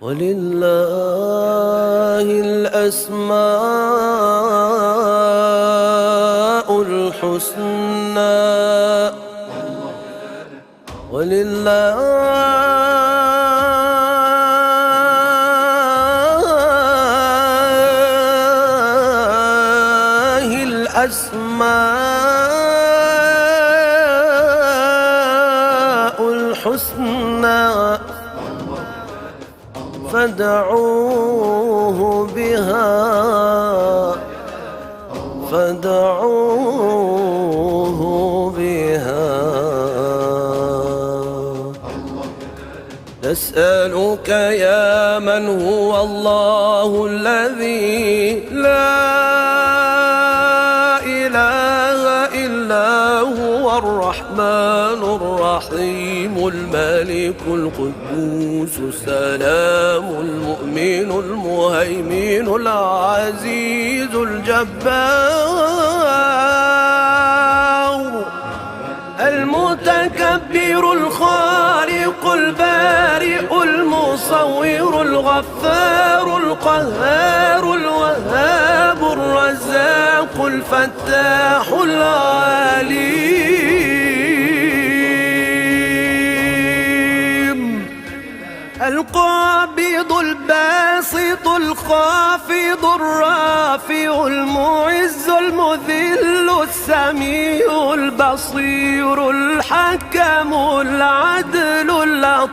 ولله الأسماء الحسنى ولله الأسماء الحسنى فادعوه بها نسألك يا من هو الله الذي لا إله إلا هو الرحمن الرحيم الملك القدوس السلام المؤمن المهيمن العزيز الجبار المتكبر الخالق البارئ المصور الغفار القهار الوهاب الرزاق الفتاح العليم القابض الباسط الخافض الرافع المعز المذل السميع البصير الحكم العدل اللطيف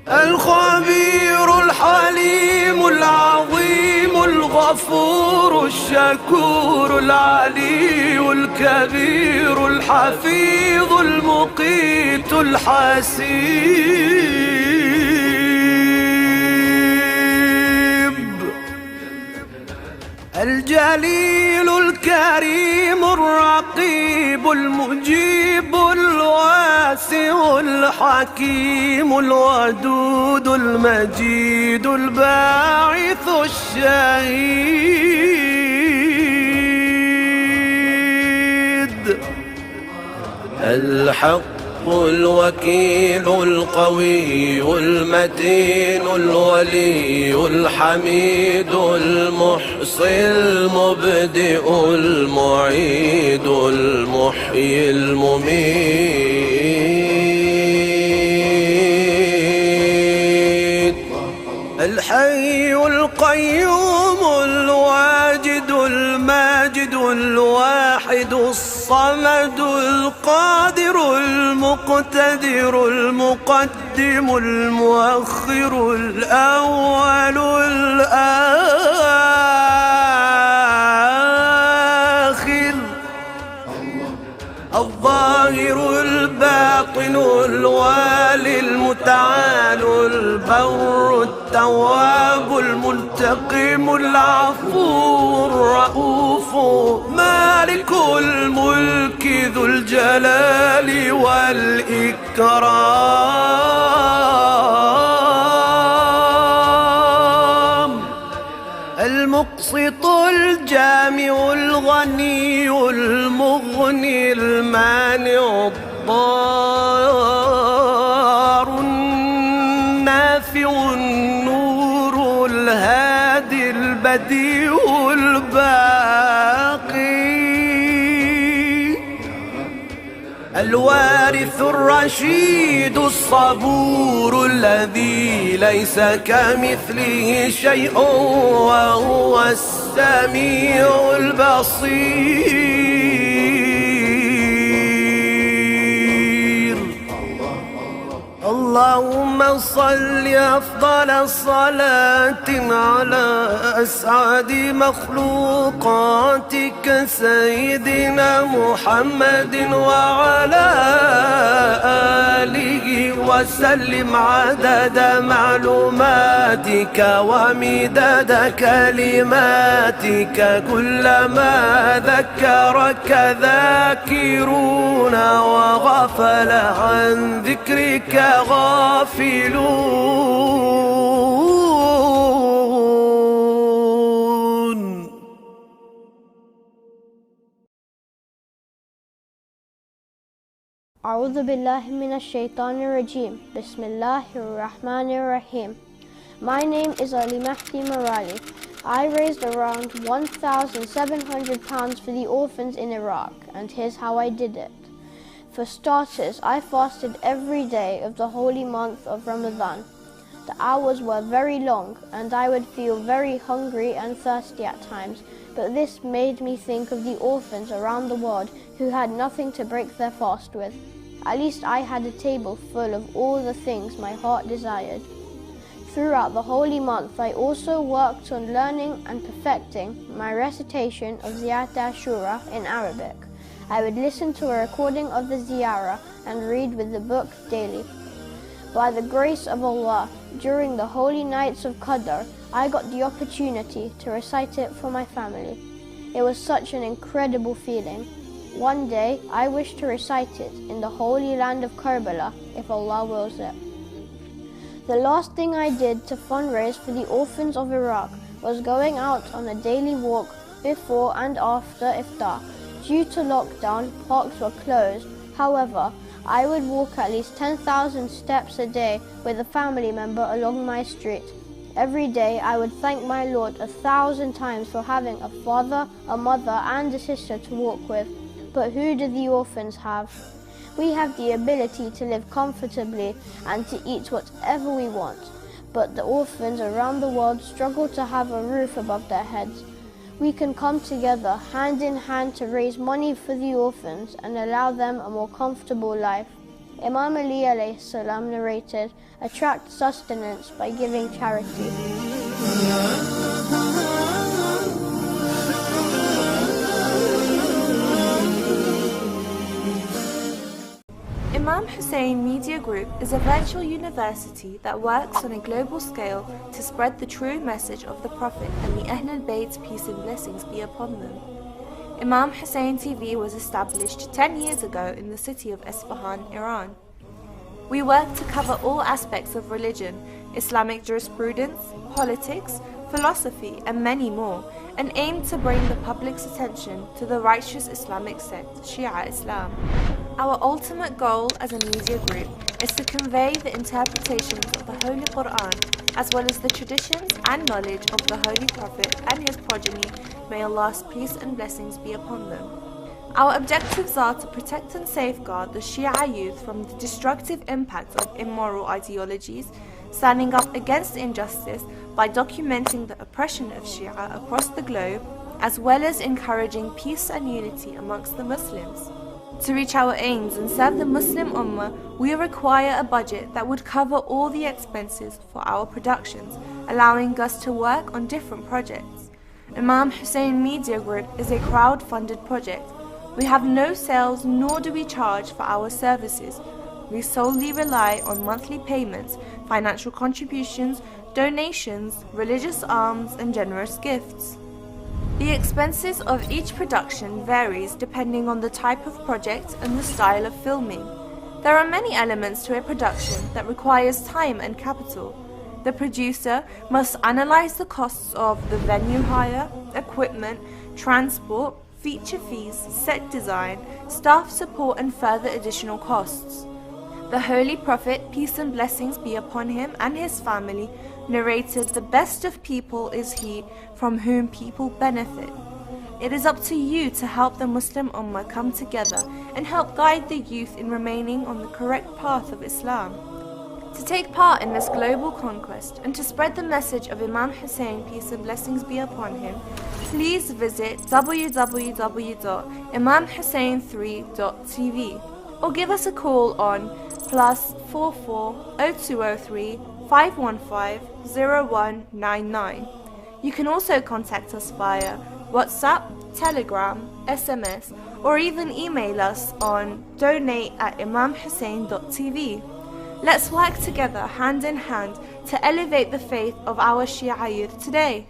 الخبير الحليم العظيم الغفور الشكور العلي الكبير الحفيظ المقيت الحسيب الجليل الكريم الرقيب المجيب الواسع الحكيم الودود المجيد الباعث الشهيد الحق الوكيل القوي المتين الولي الحميد المحصي المبدئ المعيد المحيي المميت الحي القيوم الواجد الماجد الواحد الصمد القادر المقتدر المقدم المؤخر الأول الآخر الظاهر الباطن الوالي المتعال البر التواب المنتقم العفو الرؤوف مالك الملك ذو الجلال والإكرام المقسط الجامع الغني المغني المانع الضار النافع النور الهادي البديع الباقي الوارث الرشيد الصبور الذي ليس كمثله شيء وهو السميع البصير اللهم صل أفضل صلاة على أسعد مخلوقاتك سيدنا محمد وعلى آله وسلم عدد معلوماتك ومداد كلماتك كلما ذكرك ذاكرون وغفل عن ذكرك غافلون أعوذ بالله من الشيطان الرجيم. بسم الله الرحمن الرحيم. My name is Ali Mahdi Marali. I raised around £1,700 for the orphans in Iraq, and here's how I did it. For starters, I fasted every day of the holy month of Ramadan. The hours were very long, and I would feel very hungry and thirsty at times, but this made me think of the orphans around the world who had nothing to break their fast with. At least I had a table full of all the things my heart desired. Throughout the holy month, I also worked on learning and perfecting my recitation of Ziyat Ashura in Arabic. I would listen to a recording of the ziyarah and read with the book daily. By the grace of Allah, during the holy nights of Qadr, I got the opportunity to recite it for my family. It was such an incredible feeling. One day, I wish to recite it in the holy land of Karbala, if Allah wills it. The last thing I did to fundraise for the orphans of Iraq was going out on a daily walk before and after iftar. Due to lockdown, parks were closed. However, I would walk at least 10,000 steps a day with a family member along my street. Every day I would thank my Lord 1,000 times for having a father, a mother and a sister to walk with. But who do the orphans have? We have the ability to live comfortably and to eat whatever we want. But the orphans around the world struggle to have a roof above their heads. We can come together hand in hand to raise money for the orphans and allow them a more comfortable life. Imam Ali alayhi salam narrated, attract sustenance by giving charity. Imam Hussein Media Group is a virtual university that works on a global scale to spread the true message of the Prophet and the Ahlul Bayt's peace and blessings be upon them. Imam Hussein TV was established 10 years ago in the city of Isfahan, Iran. We work to cover all aspects of religion, Islamic jurisprudence, politics, philosophy and many more, and aim to bring the public's attention to the righteous Islamic sect, Shia Islam. Our ultimate goal as a media group is to convey the interpretations of the Holy Quran as well as the traditions and knowledge of the Holy Prophet and his progeny, may Allah's peace and blessings be upon them. Our objectives are to protect and safeguard the Shia youth from the destructive impact of immoral ideologies, standing up against injustice by documenting the oppression of Shia across the globe, as well as encouraging peace and unity amongst the Muslims. To reach our aims and serve the Muslim Ummah, we require a budget that would cover all the expenses for our productions, allowing us to work on different projects. Imam Hussein Media Group is a crowd-funded project. We have no sales nor do we charge for our services. We solely rely on monthly payments, financial contributions, donations, religious alms and generous gifts. The expenses of each production varies depending on the type of project and the style of filming. There are many elements to a production that requires time and capital. The producer must analyze the costs of the venue hire, equipment, transport, feature fees, set design, staff support and further additional costs. The Holy Prophet, peace and blessings be upon him and his family, narrated, the best of people is he from whom people benefit. It is up to you to help the Muslim Ummah come together and help guide the youth in remaining on the correct path of Islam. To take part in this global conquest and to spread the message of Imam Hussein, peace and blessings be upon him, please visit www.imamhussein3.tv or give us a call on +44 0203 515 0199. You can also contact us via WhatsApp, Telegram, SMS, or even email us on donate@imamhussein.tv. Let's work together hand in hand to elevate the faith of our Shia youth today.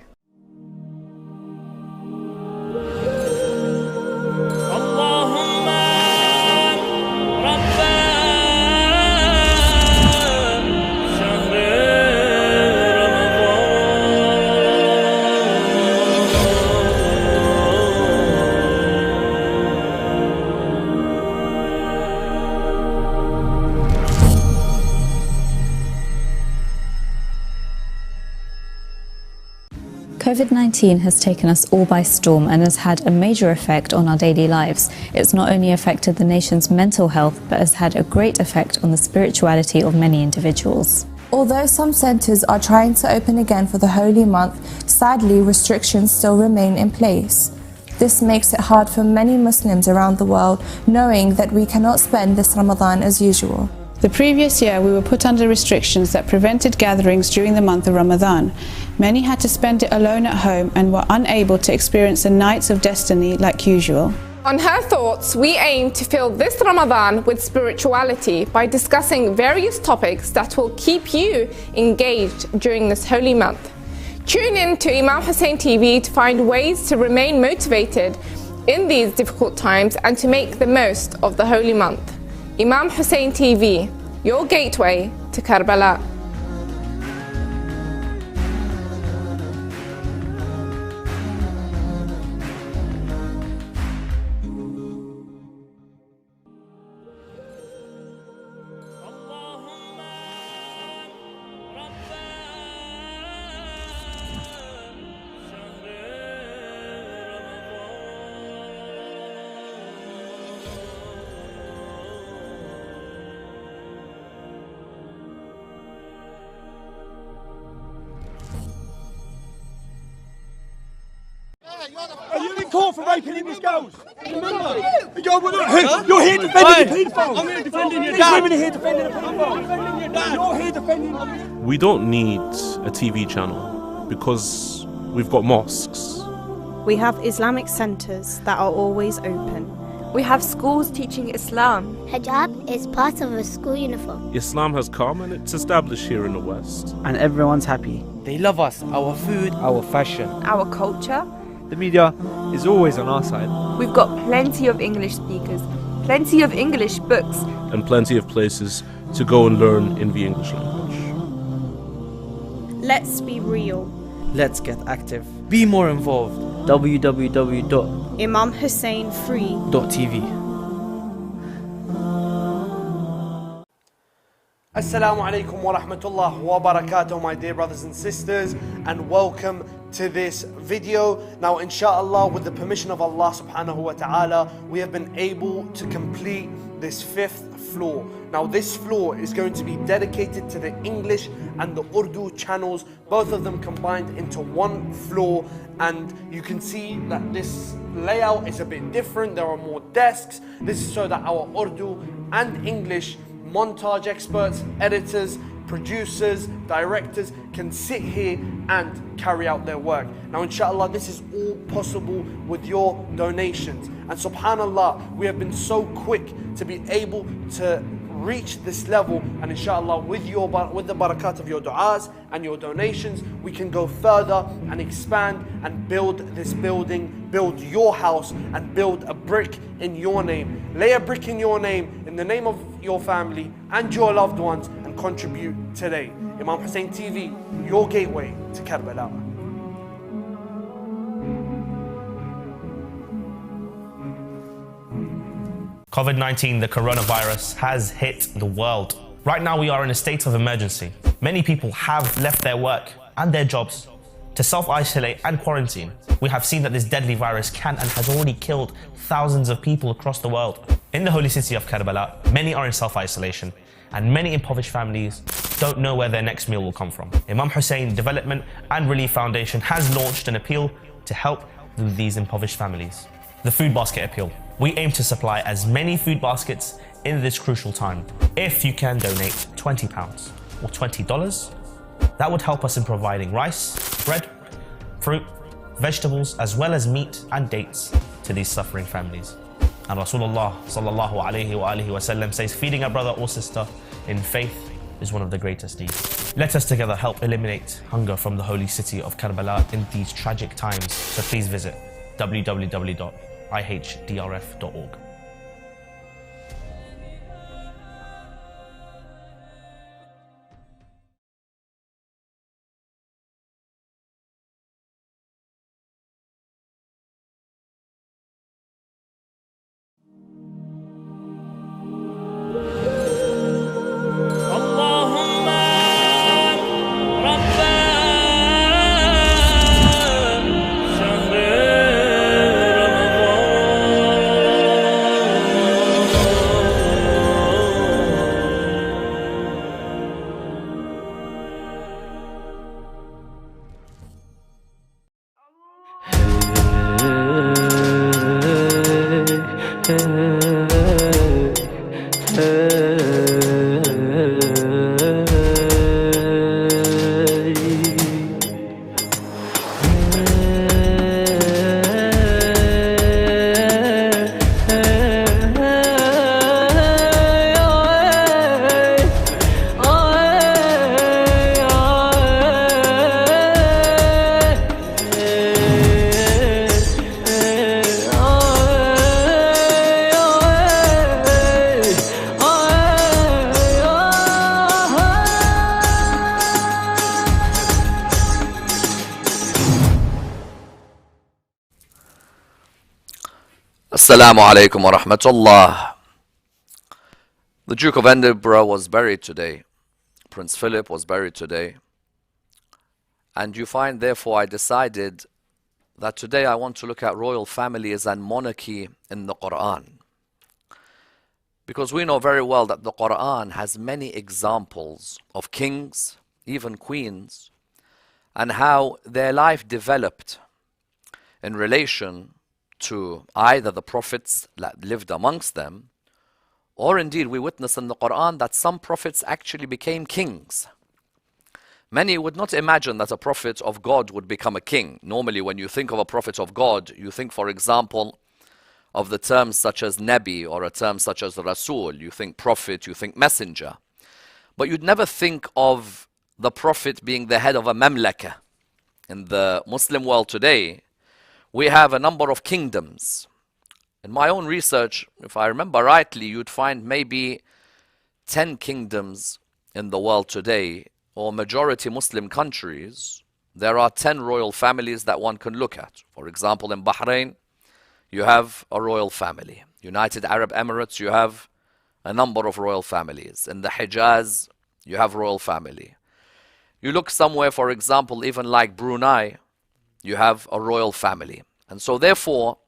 COVID-19 has taken us all by storm and has had a major effect on our daily lives. It's not only affected the nation's mental health, but has had a great effect on the spirituality of many individuals. Although some centres are trying to open again for the holy month, sadly restrictions still remain in place. This makes it hard for many Muslims around the world, knowing that we cannot spend this Ramadan as usual. The previous year we were put under restrictions that prevented gatherings during the month of Ramadan. Many had to spend it alone at home and were unable to experience the nights of destiny like usual. On Her Thoughts, we aim to fill this Ramadan with spirituality by discussing various topics that will keep you engaged during this holy month. Tune in to Imam Hussein TV to find ways to remain motivated in these difficult times and to make the most of the holy month. Imam Hussein TV, your gateway to Karbala. Are you in court for raping English girls? Remember? You're here defending the paedophile. I'm here defending your dad. These women are here defending the paedophile. You're here defending. We don't need a TV channel because we've got mosques. We have Islamic centres that are always open. We have schools teaching Islam. Hijab is part of a school uniform. Islam has come and it's established here in the West. And everyone's happy. They love us, our food, our fashion, our culture. The media is always on our side. We've got plenty of English speakers, plenty of English books, and plenty of places to go and learn in the English language. Let's be real. Let's get active. Be more involved. www.imamhusseinfree.tv. Assalamu alaikum wa rahmatullah wa barakatuh, my dear brothers and sisters, and welcome to this video. Now, inshallah, with the permission of Allah subhanahu wa ta'ala, we have been able to complete this 5th floor. Now, this floor is going to be dedicated to the English and the Urdu channels, both of them combined into one floor. And you can see that this layout is a bit different. There are more desks. This is so that our Urdu and English montage experts, editors, producers, directors can sit here and carry out their work. Now, inshallah, this is all possible with your donations. And subhanallah, we have been so quick to be able to reach this level, and inshallah with the barakat of your du'as and your donations, we can go further and expand and build this building, build your house, and build a brick in your name. Lay a brick in your name, in the name of your family and your loved ones, and contribute today. Imam Hussein TV, your gateway to Karbala. COVID-19, the coronavirus, has hit the world. Right now we are in a state of emergency. Many people have left their work and their jobs to self-isolate and quarantine. We have seen that this deadly virus can and has already killed thousands of people across the world. In the holy city of Karbala, many are in self-isolation, and many impoverished families don't know where their next meal will come from. Imam Hussein Development and Relief Foundation has launched an appeal to help these impoverished families. The Food Basket Appeal. We aim to supply as many food baskets in this crucial time. If you can donate £20 or $20, that would help us in providing rice, bread, fruit, vegetables, as well as meat and dates to these suffering families. And Rasulullah sallallahu alayhi wa sallam says, feeding a brother or sister in faith is one of the greatest deeds. Let us together help eliminate hunger from the holy city of Karbala in these tragic times. So please visit www.ihdrf.org. Assalamu alaikum wa rahmatullah. The Duke of Edinburgh was buried today. Prince Philip was buried today. And you find, therefore, I decided that today I want to look at royal families and monarchy in the Quran. Because we know very well that the Quran has many examples of kings, even queens, and how their life developed in relation to either the prophets that lived amongst them, or indeed we witness in the Quran that some prophets actually became kings. Many would not imagine that a prophet of God would become a king. Normally when you think of a prophet of God, you think, for example, of the terms such as Nabi or a term such as Rasul. You think prophet, you think messenger. But you'd never think of the prophet being the head of a mamlaka. In the Muslim world today, we have a number of kingdoms. In my own research, if I remember rightly, you'd find maybe 10 kingdoms in the world today, or majority Muslim countries. There are 10 royal families that one can look at. For example, in Bahrain, you have a royal family. United Arab Emirates, you have a number of royal families. In the Hijaz, you have royal family. You look somewhere, for example, even like Brunei, you have a royal family. And so therefore,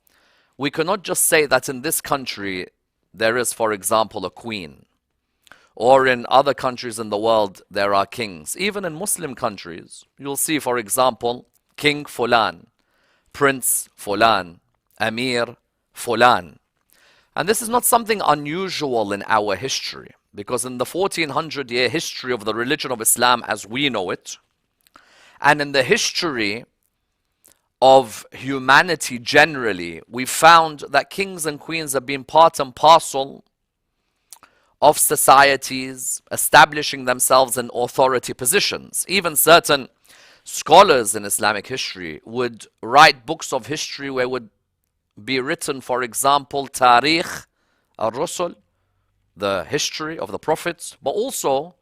we cannot just say that in this country there is, for example, a queen. Or in other countries in the world there are kings. Even in Muslim countries, you'll see, for example, King Fulan, Prince Fulan, Amir Fulan. And this is not something unusual in our history, because in the 1400-year history of the religion of Islam as we know it, and in the history of humanity generally, we found that kings and queens have been part and parcel of societies establishing themselves in authority positions. Even certain scholars in Islamic history would write books of history where would be written, for example, Tarikh al-Rusul, the history of the prophets, but also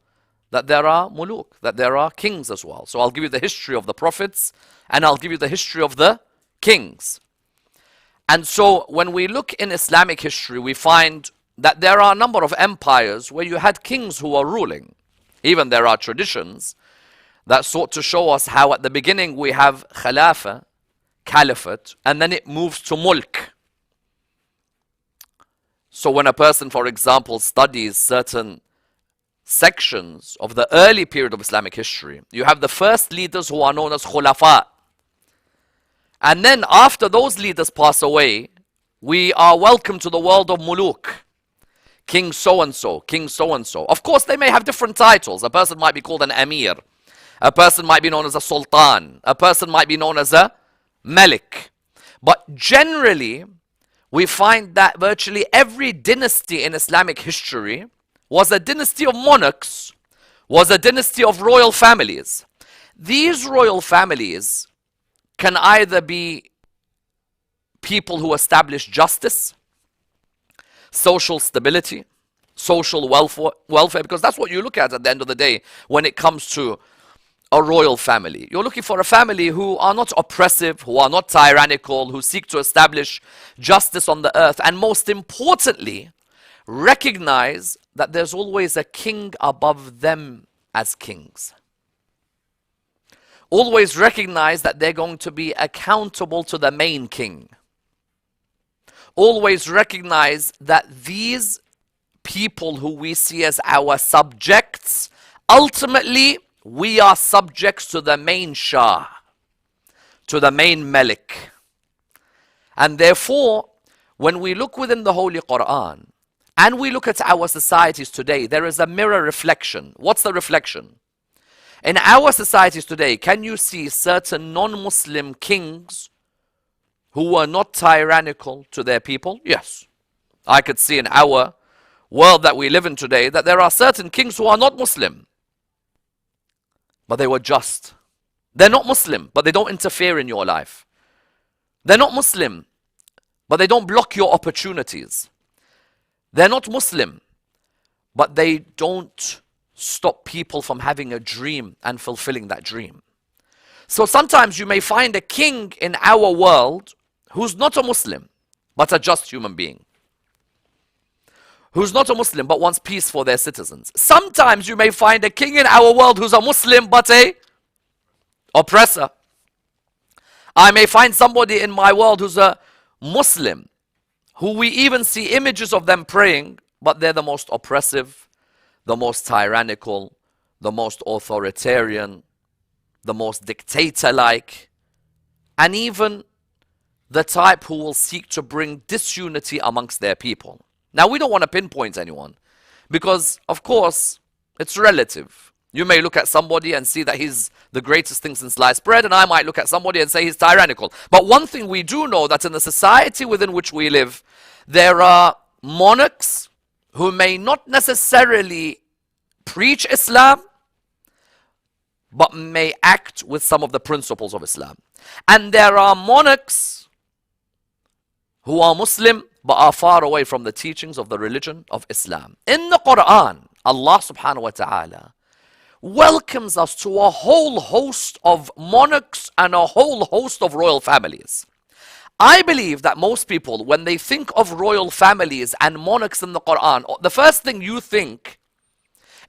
that there are muluk, that there are kings as well. So I'll give you the history of the prophets and I'll give you the history of the kings. And so when we look in Islamic history, we find that there are a number of empires where you had kings who were ruling. Even there are traditions that sought to show us how at the beginning we have Khilafah, Caliphate, and then it moves to Mulk. So when a person, for example, studies certain sections of the early period of Islamic history, you have the first leaders who are known as Khulafa. And then after those leaders pass away, we are welcome to the world of Muluk. King so-and-so, King so-and-so. Of course, they may have different titles. A person might be called an Amir. A person might be known as a Sultan. A person might be known as a Malik. But generally, we find that virtually every dynasty in Islamic history was a dynasty of monarchs, was a dynasty of royal families. These royal families can either be people who establish justice, social stability, social welfare, because that's what you look at the end of the day when it comes to a royal family. You're looking for a family who are not oppressive, who are not tyrannical, who seek to establish justice on the earth, and most importantly, recognize that there's always a king above them as kings. Always recognize that they're going to be accountable to the main king. Always recognize that these people who we see as our subjects, ultimately we are subjects to the main Shah, to the main Malik. And therefore, when we look within the Holy Quran, and we look at our societies today, there is a mirror reflection. What's the reflection? In our societies today, can you see certain non-Muslim kings who were not tyrannical to their people? Yes. I could see in our world that we live in today that there are certain kings who are not Muslim, but they were just. They're not Muslim, but they don't interfere in your life. They're not Muslim, but they don't block your opportunities. They're not Muslim, but they don't stop people from having a dream and fulfilling that dream. So sometimes you may find a king in our world who's not a Muslim, but a just human being, who's not a Muslim but wants peace for their citizens. Sometimes you may find a king in our world who's a Muslim but a oppressor. I may find somebody in my world who's a Muslim, who we even see images of them praying, but they're the most oppressive, the most tyrannical, the most authoritarian, the most dictator-like, and even the type who will seek to bring disunity amongst their people. Now, we don't want to pinpoint anyone because, of course, it's relative. You may look at somebody and see that he's the greatest thing since sliced bread, and I might look at somebody and say he's tyrannical. But one thing we do know, that in the society within which we live, there are monarchs who may not necessarily preach Islam, but may act with some of the principles of Islam. And there are monarchs who are Muslim, but are far away from the teachings of the religion of Islam. In the Quran, Allah subhanahu wa ta'ala welcomes us to a whole host of monarchs and a whole host of royal families. I believe that most people, when they think of royal families and monarchs in the Quran, the first thing you think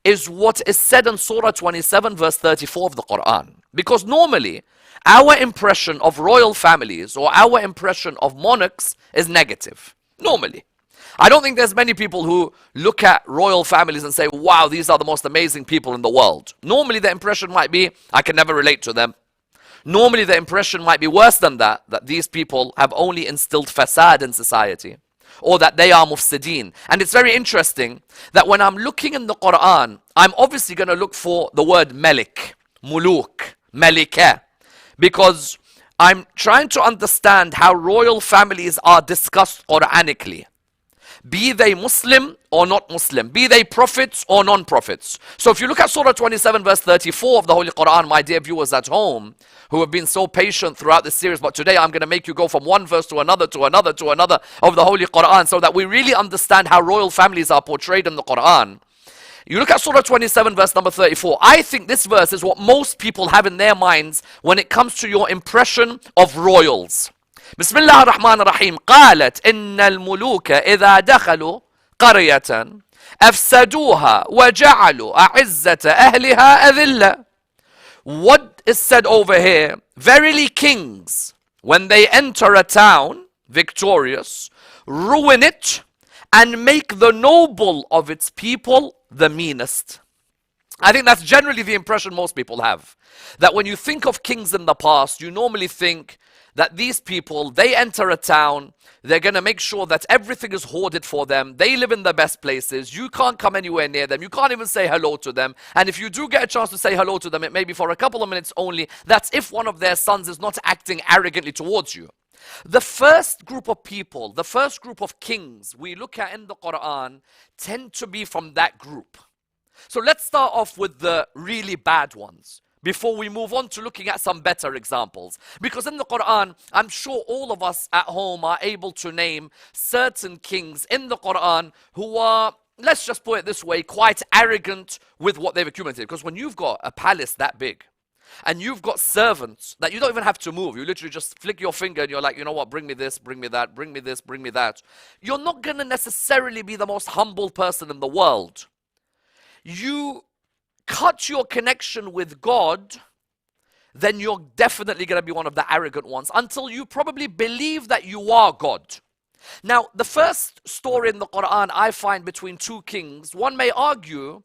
is what is said in Surah 27 verse 34 of the Quran. Because normally, our impression of royal families or our impression of monarchs is negative. Normally. I don't think there's many people who look at royal families and say, wow, these are the most amazing people in the world. Normally the impression might be, I can never relate to them. Normally the impression might be worse than that, that these people have only instilled fasad in society, or that they are mufsideen. And it's very interesting that when I'm looking in the Quran, I'm obviously going to look for the word Malik, Muluk, Malika, because I'm trying to understand how royal families are discussed Quranically. Be they Muslim or not Muslim, be they prophets or non-prophets. So if you look at Surah 27 verse 34 of the Holy Quran, my dear viewers at home, who have been so patient throughout this series, but today I'm going to make you go from one verse to another, to another, to another of the Holy Quran, so that we really understand how royal families are portrayed in the Quran. You look at Surah 27 verse number 34. I think this verse is what most people have in their minds when it comes to your impression of royals. بسم الله الرحمن الرحيم. قالت إن الملوك إذا دخلوا قرية أفسدوها وجعلوا أعزة أهلها أذلة. What is said over here? Verily kings, when they enter a town victorious, ruin it and make the noble of its people the meanest. I think that's generally the impression most people have. That when you think of kings in the past, you normally think that these people, they enter a town, they're going to make sure that everything is hoarded for them. They live in the best places. You can't come anywhere near them. You can't even say hello to them. And if you do get a chance to say hello to them, it may be for a couple of minutes only. That's if one of their sons is not acting arrogantly towards you. The first group of people, the first group of kings we look at in the Quran tend to be from that group. So let's start off with the really bad ones before we move on to looking at some better examples. Because in the Quran, I'm sure all of us at home are able to name certain kings in the Quran who are, let's just put it this way, quite arrogant with what they've accumulated. Because when you've got a palace that big, and you've got servants that you don't even have to move, you literally just flick your finger and you're like, you know what, bring me this, bring me that, bring me this, bring me that. You're not going to necessarily be the most humble person in the world. You cut your connection with God, then you're definitely going to be one of the arrogant ones until you probably believe that you are God. Now, the first story in the Quran I find between two kings, one may argue,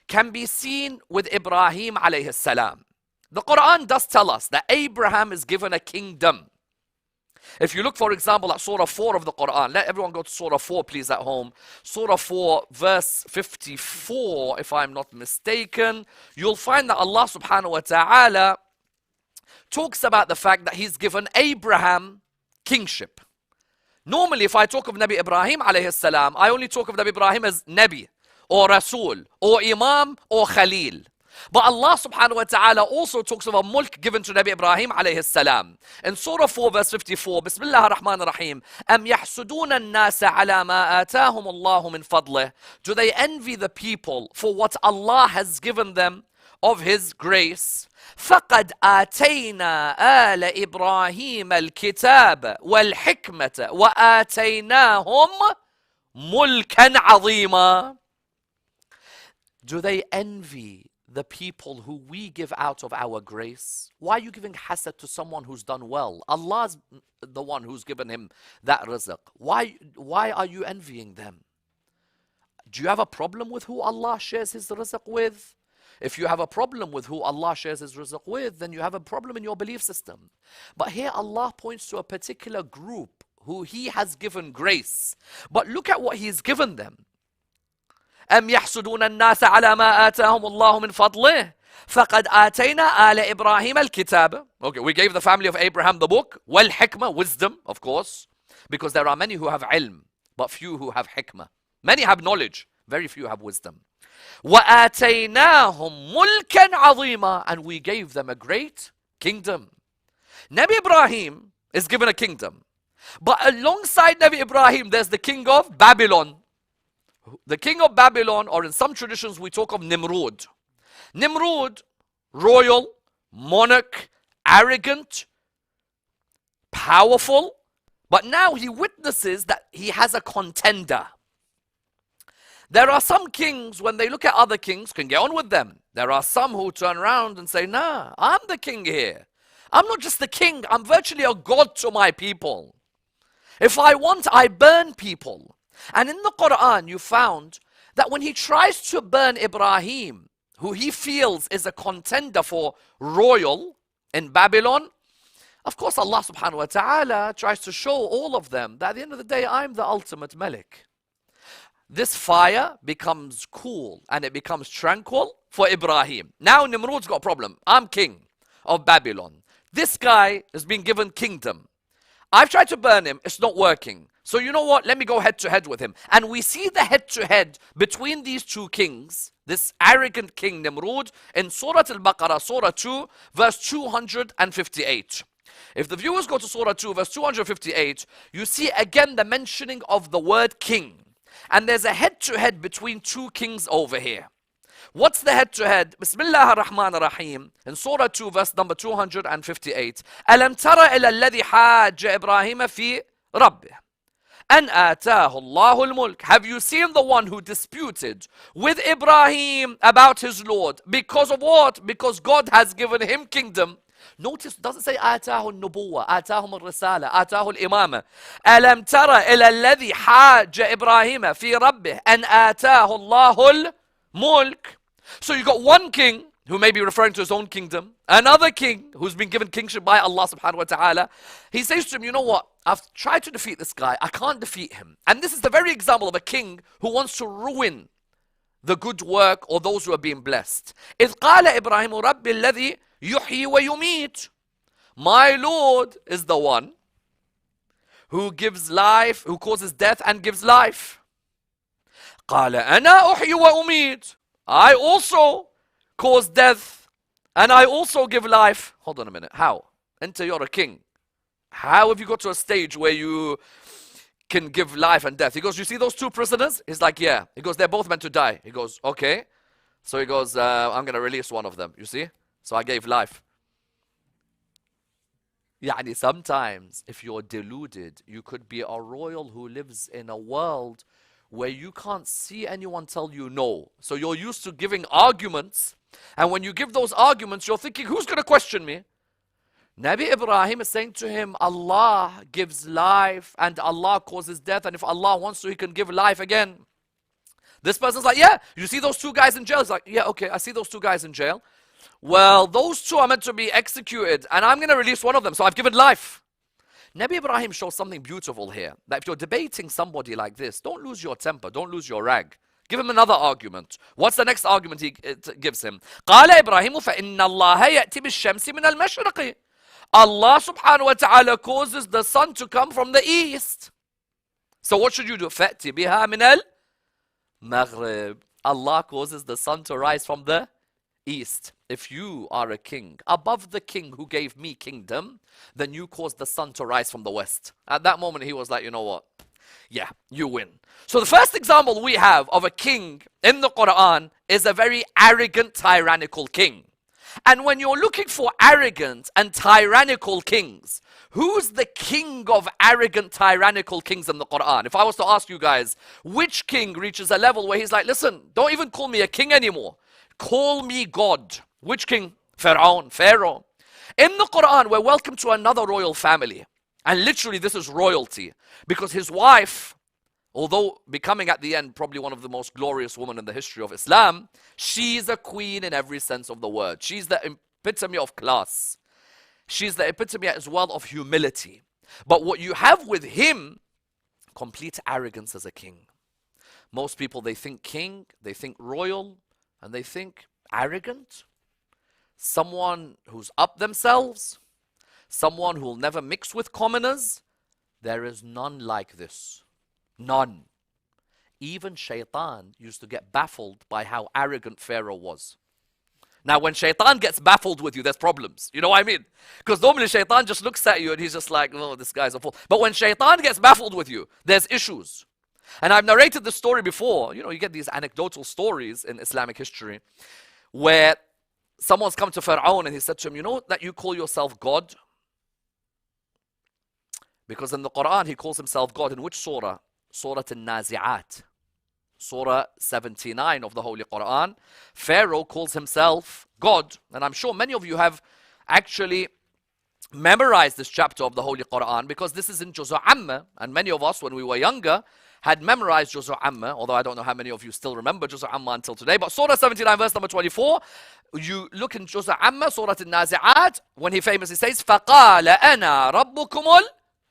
can be seen with Ibrahim alayhi salam. The Quran does tell us that Abraham is given a kingdom. If you look, for example, at Surah 4 of the Quran, let everyone go to Surah 4, please, at home. Surah 4, verse 54, if I'm not mistaken, you'll find that Allah subhanahu wa ta'ala talks about the fact that He's given Abraham kingship. Normally, if I talk of Nabi Ibrahim alayhi salam, I only talk of Nabi Ibrahim as Nabi, or Rasul, or Imam, or Khalil. But Allah subhanahu wa ta'ala also talks of a mulk given to Nabi Ibrahim alayhi salam. In Surah 4 verse 54, Bismillah ar-Rahman ar-Rahim, أَمْ يَحْسُدُونَ النَّاسَ عَلَى مَا آتَاهُمُ اللَّهُ مِنْ فَضْلِهِ. Do they envy the people for what Allah has given them of his grace. فقد آتينا آل إبراهيم الكتاب والحكمة وآتيناهم ملكا عظيما. Do they envy the people who we give out of our grace? Why are you giving hasad to someone who's done well? Allah's the one who's given him that rizq. Why are you envying them? Do you have a problem with who Allah shares his rizq with? If you have a problem with who Allah shares his rizq with, then you have a problem in your belief system. But here Allah points to a particular group who he has given grace. But look at what he's given them. أم يحسدون الناس على ما آتاهم الله من فضله فقد آتينا آل إبراهيم الكتاب. Okay, we gave the family of Abraham the book. والحكمة, wisdom, of course. Because there are many who have ilm, but few who have hikmah. Many have knowledge, very few have wisdom. وَآتَيْنَاهُمْ مُلْكًا عَظِيمًا. And we gave them a great kingdom. Nabi Ibrahim is given a kingdom. But alongside Nabi Ibrahim, there's the king of Babylon. The king of Babylon, or in some traditions we talk of Nimrod. Nimrod, royal, monarch, arrogant, powerful. But now he witnesses that he has a contender. There are some kings, when they look at other kings, can get on with them. There are some who turn around and say, nah, I'm the king here. I'm not just the king, I'm virtually a god to my people. If I want, I burn people. And in the Quran, you found that when he tries to burn Ibrahim, who he feels is a contender for royal in Babylon, of course Allah subhanahu wa ta'ala tries to show all of them that at the end of the day, I'm the ultimate Malik. This fire becomes cool and it becomes tranquil for Ibrahim. Now Nimrod's got a problem. I'm king of Babylon. This guy has been given kingdom. I've tried to burn him. It's not working. So you know what? Let me go head to head with him. And we see the head to head between these two kings, this arrogant king Nimrod, in Surah Al-Baqarah, Surah 2, verse 258. If the viewers go to Surah 2, verse 258, you see again the mentioning of the word king. And there's a head-to-head between two kings over here. What's the head-to-head? Bismillah ar-Rahman ar-Rahim. In Surah 2, verse number 258. أَلَمْ تَرَ إِلَى الَّذِي حَاجَّ إِبْرَاهِيمَ فِي رَبِّهِ أَنْ آتَاهُ اللَّهُ الْمُلْكَ. Have you seen the one who disputed with Ibrahim about his Lord? Because of what? Because God has given him kingdom. Notice it doesn't say آتاه النبوة, آتاهم الرسالة, آتاه الإمامة. ألم تر إلى الذي حاج إبراهيم في ربه أن آتاه الله الملك. So you got one king who may be referring to his own kingdom, another king who's been given kingship by Allah subhanahu wa ta'ala. He says to him, you know what? I've tried to defeat this guy. I can't defeat him. And this is the very example of a king who wants to ruin the good work or those who are being blessed. إذ قال إبراهيم رب الذي يحيي ويميت. My Lord is the one who gives life, who causes death and gives life. قال أنا أحيي وأميت. I also cause death and I also give life. Hold on a minute. How? Enter, you're a king. How have you got to a stage where you can give life and death? He goes, you see those two prisoners? He's like, yeah. He goes, they're both meant to die. He goes, okay. So he goes, I'm going to release one of them. You see? So I gave life. Yani sometimes if you're deluded, you could be a royal who lives in a world where you can't see anyone tell you no. So you're used to giving arguments. And when you give those arguments, you're thinking, who's going to question me? Nabi Ibrahim is saying to him, Allah gives life and Allah causes death. And if Allah wants to, he can give life again. This person's like, yeah, you see those two guys in jail? He's like, yeah, okay, I see those two guys in jail. Well, those two are meant to be executed and I'm going to release one of them. So I've given life. Nabi Ibrahim shows something beautiful here. That if you're debating somebody like this, don't lose your temper, don't lose your rag. Give him another argument. What's the next argument he gives him? قال إبراهيم فإن الله يأتي بالشمس من المشرق. Allah subhanahu wa ta'ala causes the sun to come from the east. So what should you do? فأتي بها من المغرب. Allah causes the sun to rise from the east. If you are a king above the king who gave me kingdom, then you cause the sun to rise from the west. At that moment he was like, you know what? yeah, you win. So the first example we have of a king in the Quran is a very arrogant, tyrannical king. And when you're looking for arrogant and tyrannical kings, who's the king of arrogant, tyrannical kings in the Quran? If I was to ask you guys, which king reaches a level where he's like, listen, don't even call me a king anymore. Call me God. Which king? Pharaoh. In the Quran, we're welcome to another royal family. And literally, this is royalty. Because his wife, although becoming at the end probably one of the most glorious women in the history of Islam, she's a queen in every sense of the word. She's the epitome of class. She's the epitome as well of humility. But what you have with him, complete arrogance as a king. Most people, they think king, they think royal, and they think arrogant. Someone who's up themselves, someone who will never mix with commoners. There is none like this. None. Even Shaitan used to get baffled by how arrogant Pharaoh was. Now, when Shaitan gets baffled with you, there's problems. You know what I mean? Because normally Shaitan just looks at you and he's just like, oh, this guy's a fool. But when Shaitan gets baffled with you, there's issues. And I've narrated this story before. You know, you get these anecdotal stories in Islamic history where someone's come to Pharaoh and he said to him, you know that you call yourself God? Because in the Quran, he calls himself God. In which surah? Surah An-Nazi'at. Surah 79 of the Holy Quran. Pharaoh calls himself God. And I'm sure many of you have actually memorized this chapter of the Holy Quran because this is in Juz'u Ammar. And many of us, when we were younger, had memorized Juz'u Ammar, although I don't know how many of you still remember Juz'u Ammar until today. But Surah 79 verse number 24, you look in Juz'u Ammar, Surah An-Nazi'at, when he famously says, فَقَالَ أَنَا رَبُّكُمُ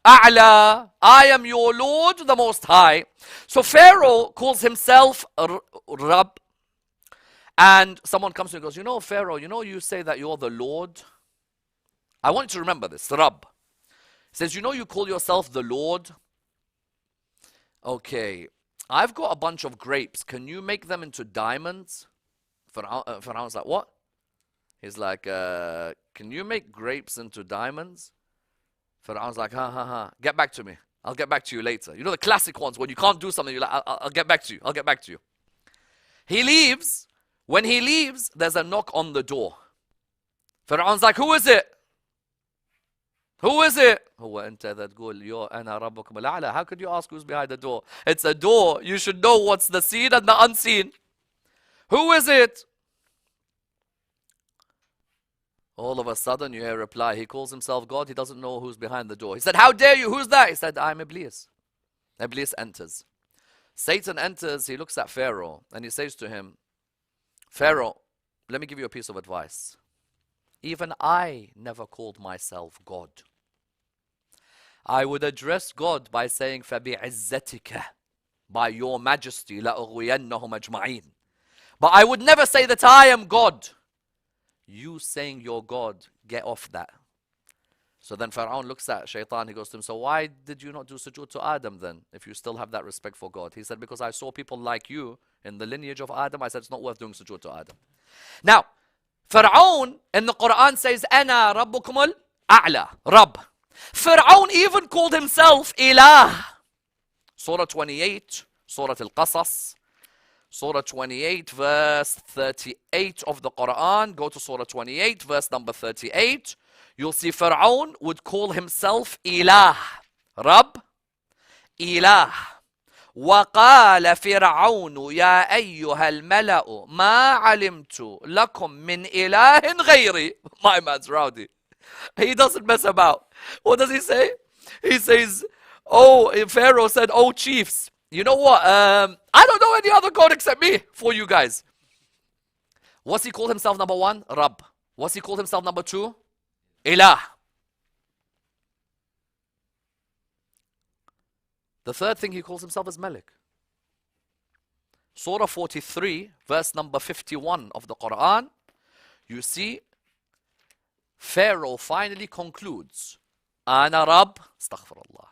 A'la, I am your Lord, the Most High. So Pharaoh calls himself Rab. And someone comes to him and goes, you know, Pharaoh, you know you say that you're the Lord? I want you to remember this, Rab. He says, you know you call yourself the Lord? Okay, I've got a bunch of grapes. Can you make them into diamonds? Pharaoh's like, what? He's like, can you make grapes into diamonds? Pharaoh's like, get back to me. I'll get back to you later. You know the classic ones when you can't do something, you're like, I'll get back to you. I'll get back to you. He leaves. When he leaves, there's a knock on the door. Pharaoh's like, who is it? Who is it? How could you ask who's behind the door? It's a door. You should know what's the seen and the unseen. Who is it? All of a sudden, you hear a reply. He calls himself God. He doesn't know who's behind the door. He said, how dare you? Who's that? He said, I'm Iblis. Iblis enters. Satan enters. He looks at Pharaoh and he says to him, Pharaoh, let me give you a piece of advice. Even I never called myself God. I would address God by saying, فَبِعِزَّتِكَ, by your majesty, لَأُغْوِيَنَّهُمْ أَجْمَعِينَ. But I would never say that I am God. You saying you're God, get off that. So then Pharaoh looks at Shaitan, he goes to him, so why did you not do sujood to Adam then, if you still have that respect for God? He said, because I saw people like you in the lineage of Adam, I said it's not worth doing sujood to Adam. Now, Pharaoh in the Quran says, أَنَا رَبُّكُمُ الْأَعْلَى, Rabb. Pharaoh even called himself Ilah. Surah 28, Surah Al-Qasas, Surah 28, verse 38 of the Quran. Go to Surah 28, verse number 38. You'll see Pharaoh would call himself Ilah, Rabb, Ilah. وقال فرعون يا أيها الملأ ما علمت لكم من إله غيري. My man's rowdy. He doesn't mess about. What does he say? He says, oh, Pharaoh said, oh chiefs, you know what? I don't know any other God except me for you guys. What's he called himself number one? Rabb. What's he called himself number two? Ilah. The third thing he calls himself is Malik. Surah 43, verse number 51 of the Quran. You see, Pharaoh finally concludes, Ana Rabb, astaghfirullah.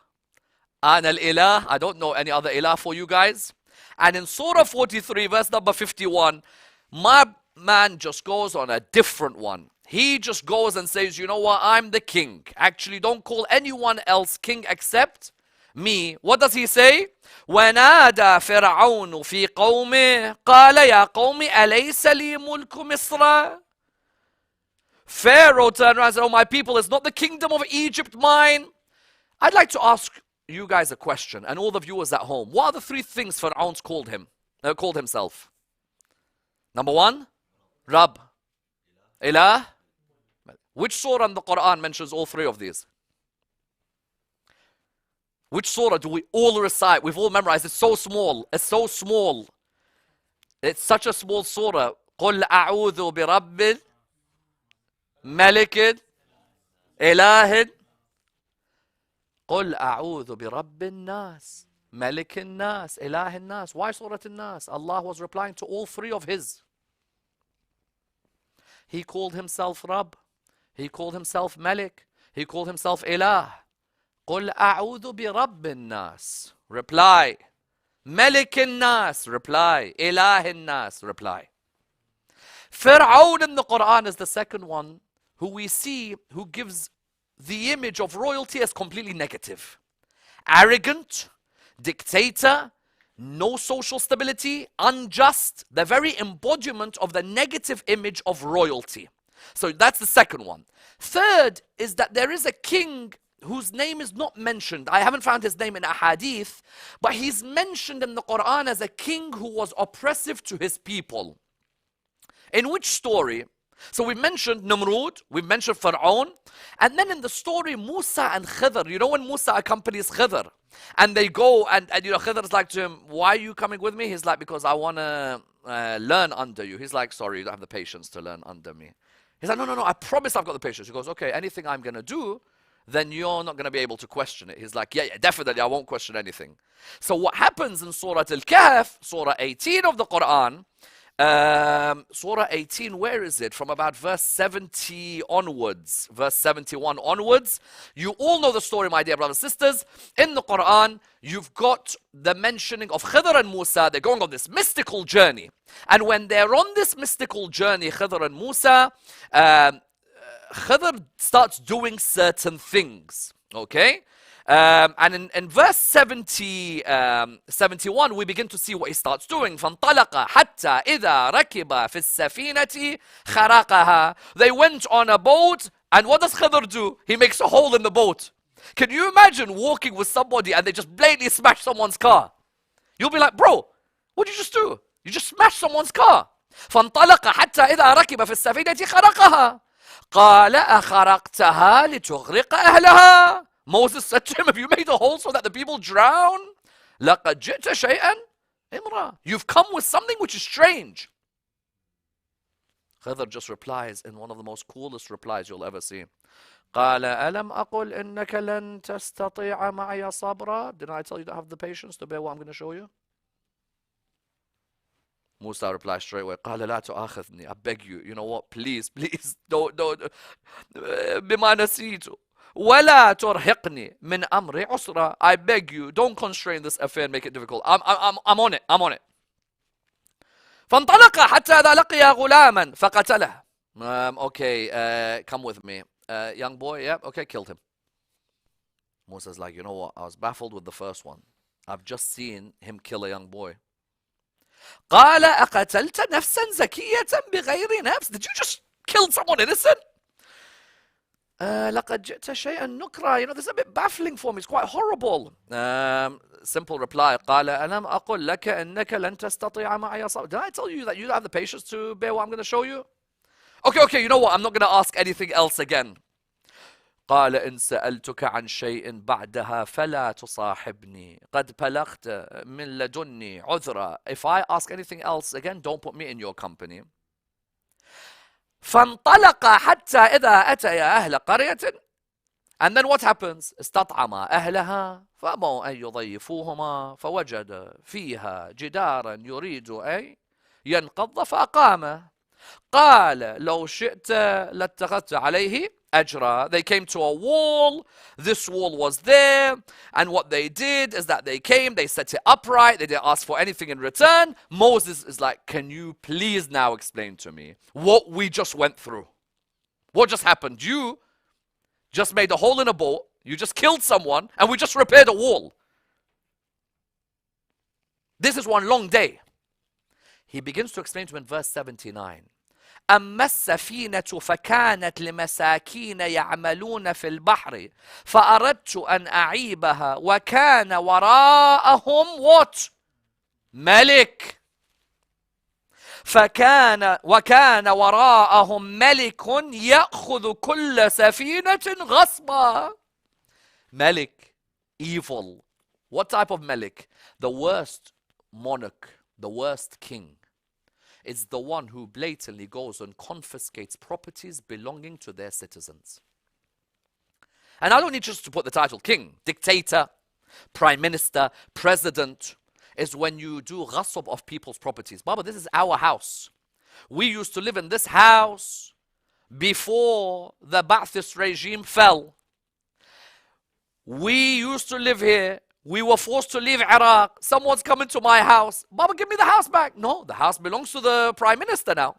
Ana al-Ilah, I don't know any other Ilah for you guys. And in Surah 43, verse number 51, my man just goes on a different one. He just goes and says, you know what, I'm the king. Actually, don't call anyone else king except me. What does he say? وَنَادَى فِرْعَوْنُ فِي قَوْمِهِ قَالَ يَا قَوْمِ أَلَيْسَ لِي مُلْكُ مِصْرَ. Pharaoh turned around and said, oh my people, is not the kingdom of Egypt mine? I'd like to ask you guys a question, and all the viewers at home. What are the three things Pharaoh called himself? Number one, Rab, Ilah. Which surah in the Quran mentions all three of these? Which surah do we all recite? We've all memorized. It's so small. It's so small. It's such a small surah. قُلْ أَعُوذُ بِرَبِّ مَلِكٍ إِلَهٍ. قُلْ أَعُوذُ بِرَبِّ النَّاسِ مَلِكِ النَّاسِ إِلَهِ النَّاسِ. Why Surah An-Nas? Allah was replying to all three of his. He called himself Rabb. He called himself Malik. He called himself Ilah. قُلْ أَعُوذُ بِرَبِّ النَّاسِ. Reply. Malik النَّاسِ. Reply. Ilah النَّاسِ. Reply. Fir'aun in the Quran is the second one who we see who gives the image of royalty as completely negative. Arrogant, dictator, no social stability, unjust, the very embodiment of the negative image of royalty. So that's the second one. Third is that there is a king whose name is not mentioned. I haven't found his name in a hadith, but he's mentioned in the Quran as a king who was oppressive to his people. In which story? So we mentioned Nimrud, we mentioned Fir'aun, and then in the story Musa and Khidr. You know when Musa accompanies Khidr, and they go and you know Khidr is like to him, why are you coming with me? He's like, because I want to learn under you. He's like, sorry, you don't have the patience to learn under me. He's like, no, I promise I've got the patience. He goes, okay, anything I'm going to do, then you're not going to be able to question it. He's like, yeah, definitely, I won't question anything. So what happens in Surah Al-Kahf, Surah 18 of the Quran, Surah 18, where is it? From about verse 70 onwards, verse 71 onwards. You all know the story, my dear brothers and sisters. In the Quran, you've got the mentioning of Khidr and Musa. They're going on this mystical journey. And when they're on this mystical journey, Khidr and Musa, Khidr starts doing certain things, okay? And in verse 71, we begin to see what he starts doing. فَانْطَلَقَ حَتَّى إِذَا رَكِبَ فِي السَّفِينَةِ خَرَقَهَا. They went on a boat, and what does Khidr do? He makes a hole in the boat. Can you imagine walking with somebody and they just blatantly smash someone's car? You'll be like, bro, what did you just do? You just smashed someone's car. فَانْطَلَقَ حَتَّى إِذَا رَكِبَ فِي السَّفِينَةِ خَرَقَهَا قَالَ أَخَرَقْتَهَا لِتُغْرِقَ أَهْلَهَا. Moses said to him, have you made a hole so that the people drown? لَقَدْ جِئْتَ شَيْئًا إِمْرًا. You've come with something which is strange. Khidr just replies in one of the most coolest replies you'll ever see. قَالَ أَلَمْ أَقُلْ إِنَّكَ لَن تَسْتَطِيعَ مَعِيَ صَبْرًا. Didn't I tell you to have the patience to bear what I'm going to show you? Musa replies straight away, قَالَ لَا تُؤَاخِذْنِي. I beg you, you know what, please, don't, بِمَا نَسِيتُ. وَلَا تُرْهِقْنِي مِنْ أَمْرِ عُسْرًا. I beg you, don't constrain this affair and make it difficult. I'm on it. فَانْطَلَقَ حَتَّى إِذَا لَقِيَ غُلَامًا فَقَتَلَهُ. Okay, come with me. Young boy, yeah, okay, killed him. Moses like, you know what, I was baffled with the first one. I've just seen him kill a young boy. قَالَ أَقَتَلْتَ نَفْسًا زَكِيَّةً بِغَيْرِ نَفْسٍ. Did you just kill someone innocent? لَقَدْ جِئْتَ شَيْئًا نُكْرًا. You know, this is a bit baffling for me. It's quite horrible. Simple reply. قَالَ أَلَمْ أَقُلْ لَكَ إِنَّكَ لَن تَسْتَطِيعَ مَعِيَ صَبْرًا. Did I tell you that you don't have the patience to bear what I'm going to show you? Okay, you know what? I'm not going to ask anything else again. قال إن سألتك عن شيء بعدها فلا تصاحبني قد بلغت من لدني عذرا. If I ask anything else again, don't put me in your company. فانطلق حتى إذا أتيا أهل قرية. And then what happens? استطعما أهلها فأبوا أن يضيفوهما فوجد فيها جدارا يريد أن ينقض فأقامه. قال لو شئت لاتخذت عليه أجرا. They came to a wall. This wall was there. And what they did is that they came, they set it upright. They didn't ask for anything in return. Moses is like, can you please now explain to me what we just went through? What just happened? You just made a hole in a boat. You just killed someone. And we just repaired a wall. This is one long day. He begins to explain to him in verse 79. أما السفينة فكانت لمساكين يعملون في البحر فأردت أن أعيبها وكان وراءهم what? ملك. وكان وراءهم ملك يأخذ كل سفينة غصبا. Malik, evil. What type of Malik? The worst monarch, the worst king. It's the one who blatantly goes and confiscates properties belonging to their citizens. And I don't need just to put the title king, dictator, prime minister, president. Is when you do ghasab of people's properties. Baba, this is our house. We used to live in this house before the Ba'athist regime fell. We used to live here. We were forced to leave Iraq. Someone's coming to my house. Baba, give me the house back. No, the house belongs to the prime minister now.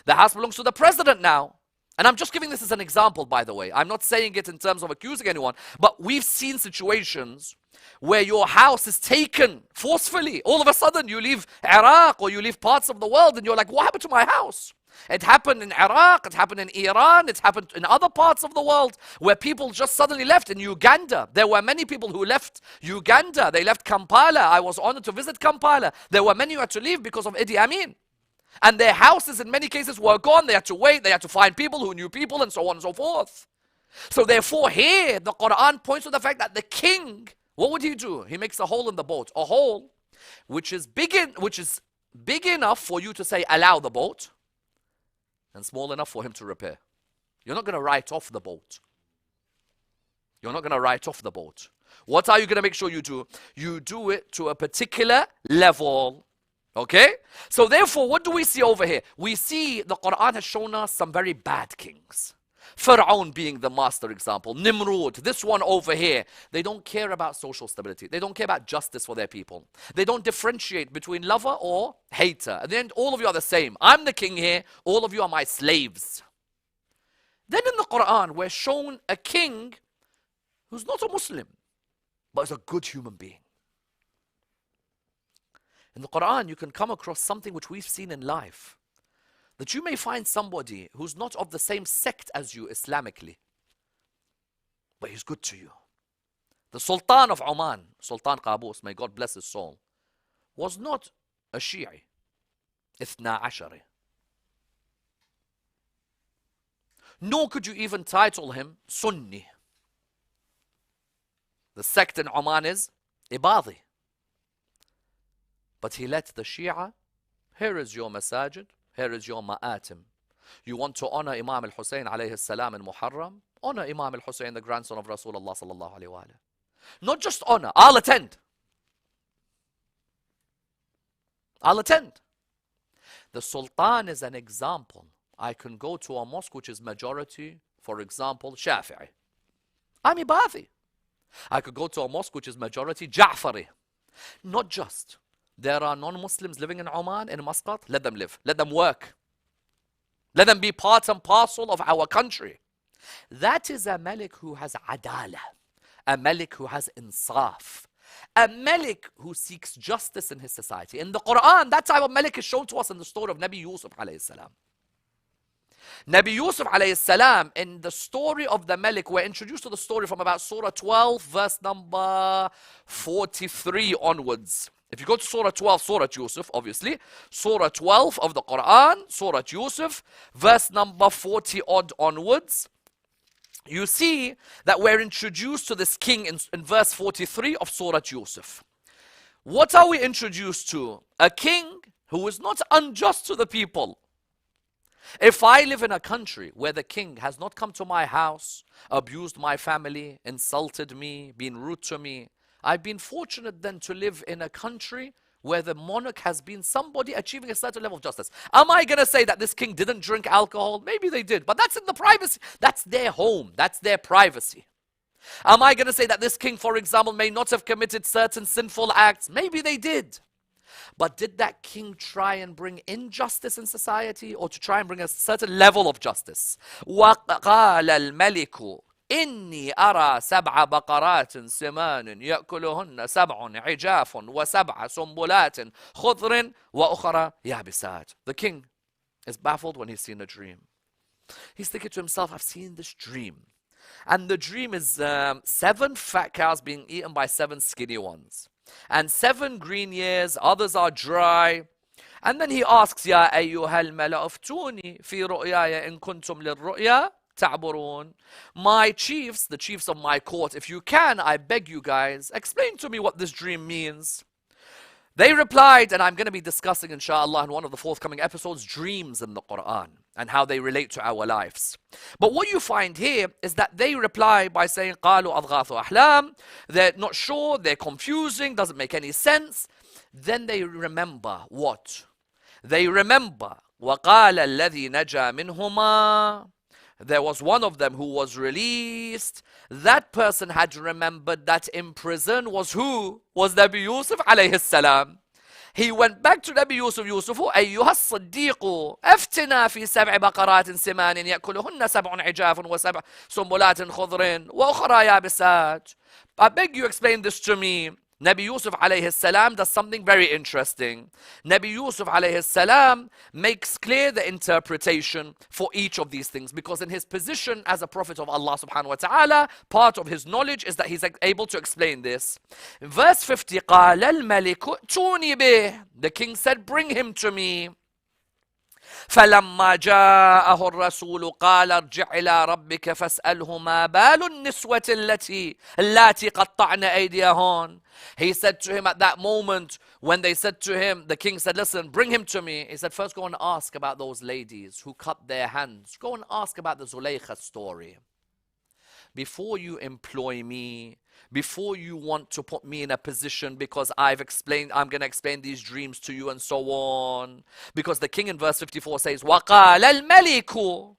The house belongs to the president now. And I'm just giving this as an example, by the way. I'm not saying it in terms of accusing anyone. But we've seen situations where your house is taken forcefully. All of a sudden, you leave Iraq or you leave parts of the world and you're like, what happened to my house? It happened in Iraq, it happened in Iran, it's happened in other parts of the world where people just suddenly left. In Uganda, there were many people who left Uganda. They left Kampala. I was honored to visit Kampala. There were many who had to leave because of Idi Amin. And their houses in many cases were gone. They had to wait. They had to find people who knew people and so on and so forth. So therefore here, the Quran points to the fact that the king, what would he do? He makes a hole in the boat. A hole which is big enough for you to say, allow the boat, and small enough for him to repair. You're not going to write off the boat. You're not going to write off the boat. What are you going to make sure you do? You do it to a particular level. Okay? So therefore, what do we see over here? We see the Quran has shown us some very bad kings. Pharaoh being the master example. Nimrod, this one over here. They don't care about social stability. They don't care about justice for their people. They don't differentiate between lover or hater. At the end, all of you are the same. I'm the king here. All of you are my slaves. Then in the Quran, we're shown a king who's not a Muslim, but is a good human being. In the Quran, you can come across something which we've seen in life. That you may find somebody who's not of the same sect as you Islamically, but he's good to you. The Sultan of Oman, Sultan Qaboos, may God bless his soul, was not a Shi'i, Ithna Ashari. Nor could you even title him Sunni. The sect in Oman is Ibadi. But he let the Shia, here is your masajid, here is your ma'atim. You want to honor Imam Hussein alayhi salam in Muharram? Honor Imam Hussein, the grandson of Rasulullah sallallahu alayhi wa alayhi. Not just honor, I'll attend. I'll attend. The Sultan is an example. I can go to a mosque which is majority, for example, Shafi'i. I'm Ibadi. I could go to a mosque which is majority Ja'fari. Not just. There are non-Muslims living in Oman, in Muscat. Let them live. Let them work. Let them be part and parcel of our country. That is a Malik who has adala. A Malik who has insaf. A Malik who seeks justice in his society. In the Quran, that type of Malik is shown to us in the story of Nabi Yusuf alayhi salam. Nabi Yusuf alayhi salam, in the story of the Malik, we're introduced to the story from about Surah 12, verse number 43 onwards. If you go to Surah 12, Surah Yusuf, obviously, Surah 12 of the Quran, Surah Yusuf, verse number 40 odd onwards, you see that we're introduced to this king in verse 43 of Surah Yusuf. What are we introduced to? A king who is not unjust to the people. If I live in a country where the king has not come to my house, abused my family, insulted me, been rude to me, I've been fortunate then to live in a country where the monarch has been somebody achieving a certain level of justice. Am I going to say that this king didn't drink alcohol? Maybe they did, but that's in the privacy. That's their home. That's their privacy. Am I going to say that this king, for example, may not have committed certain sinful acts? Maybe they did. But did that king try and bring injustice in society or to try and bring a certain level of justice? وَقَالَ الْمَلِكُ إني أرى 7 بقرات سمان يأكلهن 7 عجاف و7 سنبلات خضر وأخرى يابسات. The king is baffled when he's seen a dream. He's thinking to himself, I've seen this dream. And the dream is 7 fat cows being eaten by 7 skinny ones. And 7 green years, others are dry. And then he asks, يا أيها الملأ افتوني في رؤياي إن كنتم للرؤيا تعبرون. My chiefs, the chiefs of my court, if you can, I beg you guys, explain to me what this dream means. They replied, and I'm going to be discussing, inshallah, in one of the forthcoming episodes, dreams in the Quran and how they relate to our lives. But what you find here is that they reply by saying, قالوا أضغاث أحلام. They're not sure, they're confusing, doesn't make any sense. Then they remember what? They remember, وقال الذي نجا منهما. There was one of them who was released. That person had remembered that in prison was who? Was Nabi Yusuf alayhi salam. He went back to Nabi Yusuf. Yusuf, أيها الصديق أفتنا في 7 بقرات سمان يأكلهن 7 عجاف و7 سنبلات خضر وأخرى يابسات. I beg you explain this to me. Nabi Yusuf alayhi salam does something very interesting. Nabi Yusuf alayhi salam makes clear the interpretation for each of these things, because in his position as a prophet of Allah subhanahu wa ta'ala, part of his knowledge is that he's able to explain this. In verse 50, قال الملك ائتوني به. The king said, bring him to me. فلما جاءه الرسول قال ارجع إلى ربك فاسأله ما بال النسوة اللاتي قطعن أيديهن. He said to him at that moment, when they said to him, the king said, listen, bring him to me. He said, first go and ask about those ladies who cut their hands. Go and ask about the Zulaykha story. Before you employ me, before you want to put me in a position because I'm going to explain these dreams to you and so on. Because the king in verse 54 says, وَقَالَ الْمَلِكُ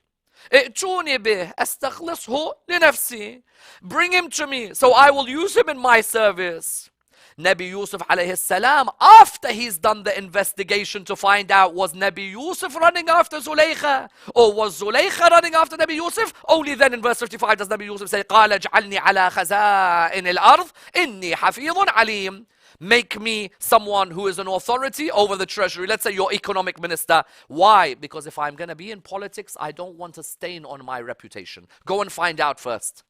ائتوني به أستخلصه لنفسي. Bring him to me, so I will use him in my service. Nabi Yusuf alayhi salam, after he's done the investigation to find out, was Nabi Yusuf running after Zulaykha, or was Zulaykha running after Nabi Yusuf? Only then in verse 55 does Nabi Yusuf say, قال اجعلني على خزائن الأرض إني حفيظ عليم. Make me someone who is an authority over the treasury. Let's say your economic minister. Why? Because if I'm going to be in politics, I don't want a stain on my reputation. Go and find out first.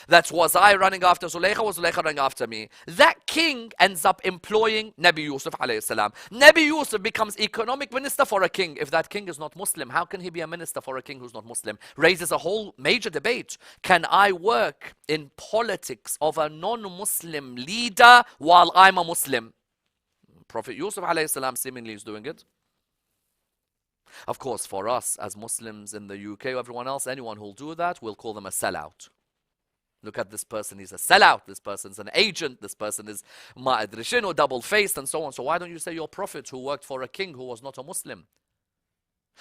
That's, was I running after Zulaykha, was Zulaykha running after me? That king ends up employing Nabi Yusuf alayhi salam. Nabi Yusuf becomes economic minister for a king. If that king is not Muslim, how can he be a minister for a king who's not Muslim? Raises a whole major debate. Can I work in politics of a non-Muslim leader while I'm a Muslim? Prophet Yusuf alayhi salam seemingly is doing it. Of course, for us as Muslims in the UK or everyone else, anyone who'll do that, we'll call them a sellout. Look at this person, he's a sellout, this person's an agent, this person is ma'adrishin or double-faced and so on. So why don't you say your prophet who worked for a king who was not a Muslim?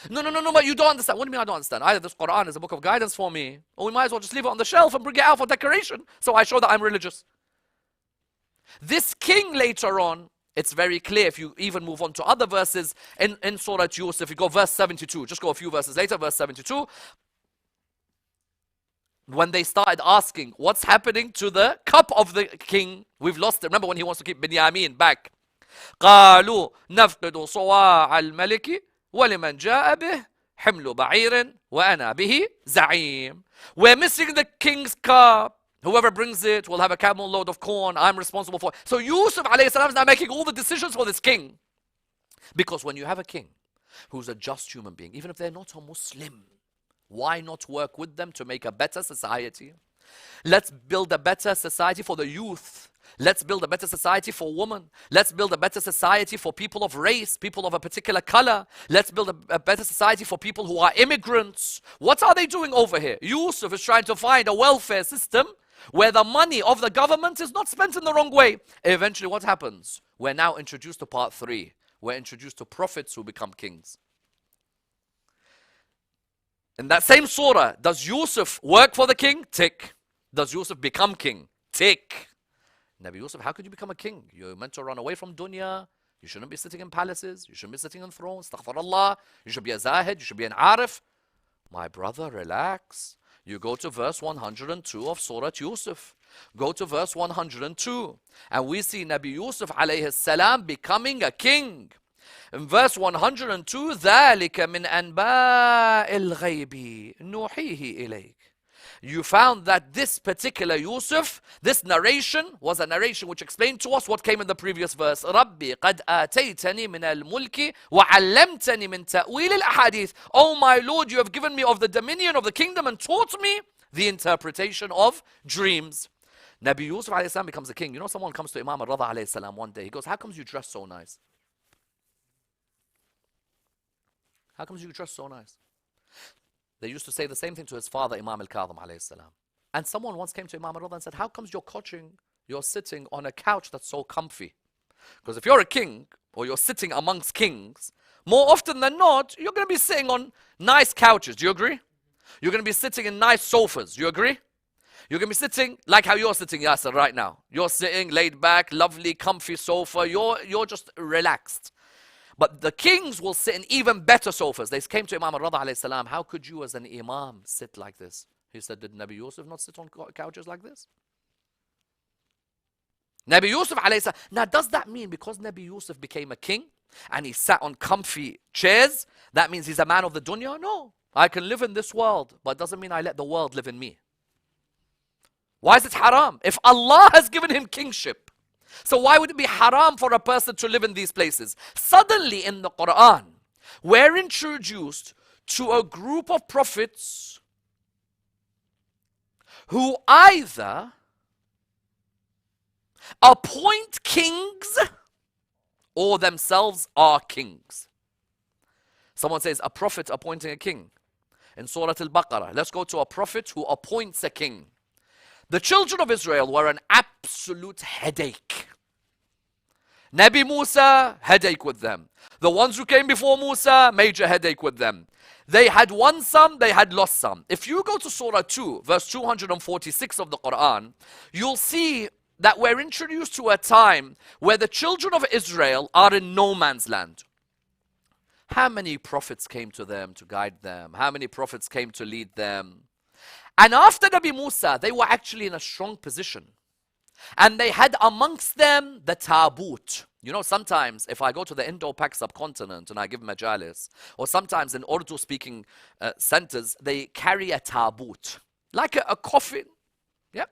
No, but you don't understand. What do you mean I don't understand? Either this Quran is a book of guidance for me, or we might as well just leave it on the shelf and bring it out for decoration, so I show that I'm religious. This king later on, it's very clear if you even move on to other verses in Surah Yusuf, you go verse 72, just go a few verses later, verse 72, when they started asking, what's happening to the cup of the king? We've lost it. Remember when he wants to keep Binyamin back. قالوا نفقد صواع الملك ولمن جاء به حمل بعير وأنا به زعيم. We're missing the king's cup. Whoever brings it will have a camel load of corn. I'm responsible for it. So Yusuf alayhi salam is now making all the decisions for this king. Because when you have a king who's a just human being, even if they're not a Muslim, why not work with them to make a better society? Let's build a better society for the youth. Let's build a better society for women. Let's build a better society for people of race, people of a particular color. Let's build a better society for people who are immigrants. What are they doing over here? Yusuf is trying to find a welfare system where the money of the government is not spent in the wrong way. Eventually what happens? We're now introduced to part 3. We're introduced to prophets who become kings. In that same surah, does Yusuf work for the king? Tick. Does Yusuf become king? Tick. Nabi Yusuf, how could you become a king? You're meant to run away from dunya. You shouldn't be sitting in palaces. You shouldn't be sitting on thrones. Astaghfirullah. You should be a zahid. You should be an arif. My brother, relax. You go to verse 102 of Surah Yusuf. Go to verse 102. And we see Nabi Yusuf alayhi salam becoming a king. In verse 102, ذَلِكَ مِنْ أَنْبَاءِ الْغَيْبِ نُوحِيهِ إِلَيْكَ. You found that this particular Yusuf, this narration was a narration which explained to us what came in the previous verse. رَبِّي قَدْ آتَيْتَنِي مِنَ الْمُلْكِ وَعَلَّمْتَنِي مِنْ تَأْوِيلِ الْأَحَادِيثِ. Oh my Lord, you have given me of the dominion of the kingdom and taught me the interpretation of dreams. Nabi Yusuf alayhi salam becomes a king. You know, someone comes to Imam al-Rada alayhi salam one day. He goes, how comes you dress so nice? How comes you dress so nice? They used to say the same thing to his father, Imam al-Kadhim alayhi salam. And someone once came to Imam al-Rada and said, how comes you're sitting on a couch that's so comfy? Because if you're a king, or you're sitting amongst kings, more often than not, you're going to be sitting on nice couches. Do you agree? You're going to be sitting in nice sofas. Do you agree? You're going to be sitting like how you're sitting, Yasser, right now. You're sitting laid back, lovely, comfy sofa. You're just relaxed. But the kings will sit in even better sofas. They came to Imam al-Rada alayhi salam, how could you as an imam sit like this? He said, did Nabi Yusuf not sit on couches like this? Nabi Yusuf alayhi salam. Now does that mean because Nabi Yusuf became a king and he sat on comfy chairs, that means he's a man of the dunya? No. I can live in this world, but it doesn't mean I let the world live in me. Why is it haram? If Allah has given him kingship, so why would it be haram for a person to live in these places? Suddenly in the Quran, we're introduced to a group of prophets who either appoint kings or themselves are kings. Someone says a prophet appointing a king. In Surah Al-Baqarah, let's go to a prophet who appoints a king. The children of Israel were an absolute headache. Nabi Musa, headache with them. The ones who came before Musa, major headache with them. They had won some, they had lost some. If you go to Surah 2, verse 246 of the Quran, you'll see that we're introduced to a time where the children of Israel are in no man's land. How many prophets came to them to guide them? How many prophets came to lead them? And after Nabi Musa, they were actually in a strong position. And they had amongst them the taboot. You know, sometimes if I go to the Indo-Pak subcontinent and I give majalis, or sometimes in Urdu-speaking centers, they carry a taboot. Like a coffin, yeah,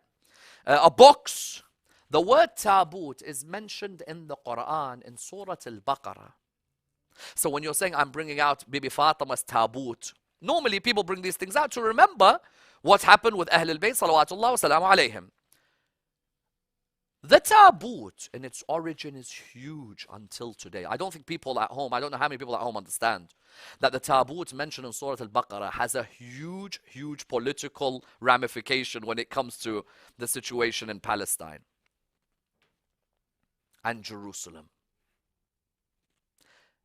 a box. The word taboot is mentioned in the Quran in Surah Al-Baqarah. So when you're saying, I'm bringing out Bibi Fatima's taboot, normally people bring these things out to remember what happened with Ahlul Bayt, salawatullah wa salamu alayhim. The taboot in its origin is huge until today. I don't think people at home, I don't know how many people at home understand that the taboot mentioned in Surah Al-Baqarah has a huge, huge political ramification when it comes to the situation in Palestine and Jerusalem.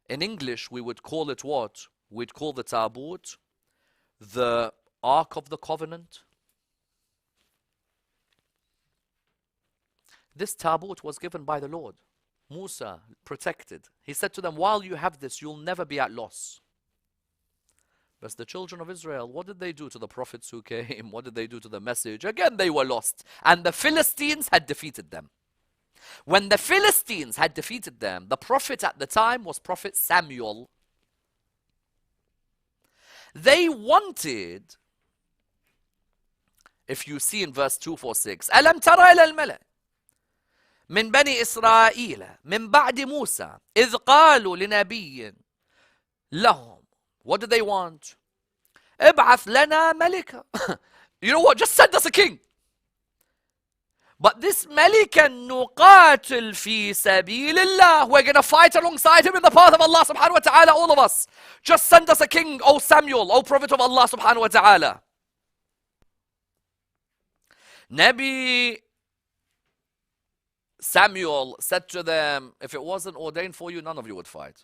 In English, we would call it what? We'd call the taboot the Ark of the Covenant. This taboot was given by the Lord. Musa protected. He said to them, while you have this, you'll never be at loss. But the children of Israel, what did they do to the prophets who came? What did they do to the message? Again, they were lost. And the Philistines had defeated them. When the Philistines had defeated them, the prophet at the time was Prophet Samuel. They wanted, if you see in verse 246, أَلَمْ تَرَ إِلَى الْمَلَأِ من بني إسرائيل من بعد موسى إذ قالوا لنبي لهم. What did they want? ابعث لنا ملكا. You know what? Just send us a king. But this ملكا نقاتل في سبيل الله. We're going to fight alongside him in the path of Allah subhanahu wa ta'ala, all of us. Just send us a king, O Samuel, O Prophet of Allah subhanahu wa ta'ala. Nabi Samuel said to them, if it wasn't ordained for you, none of you would fight.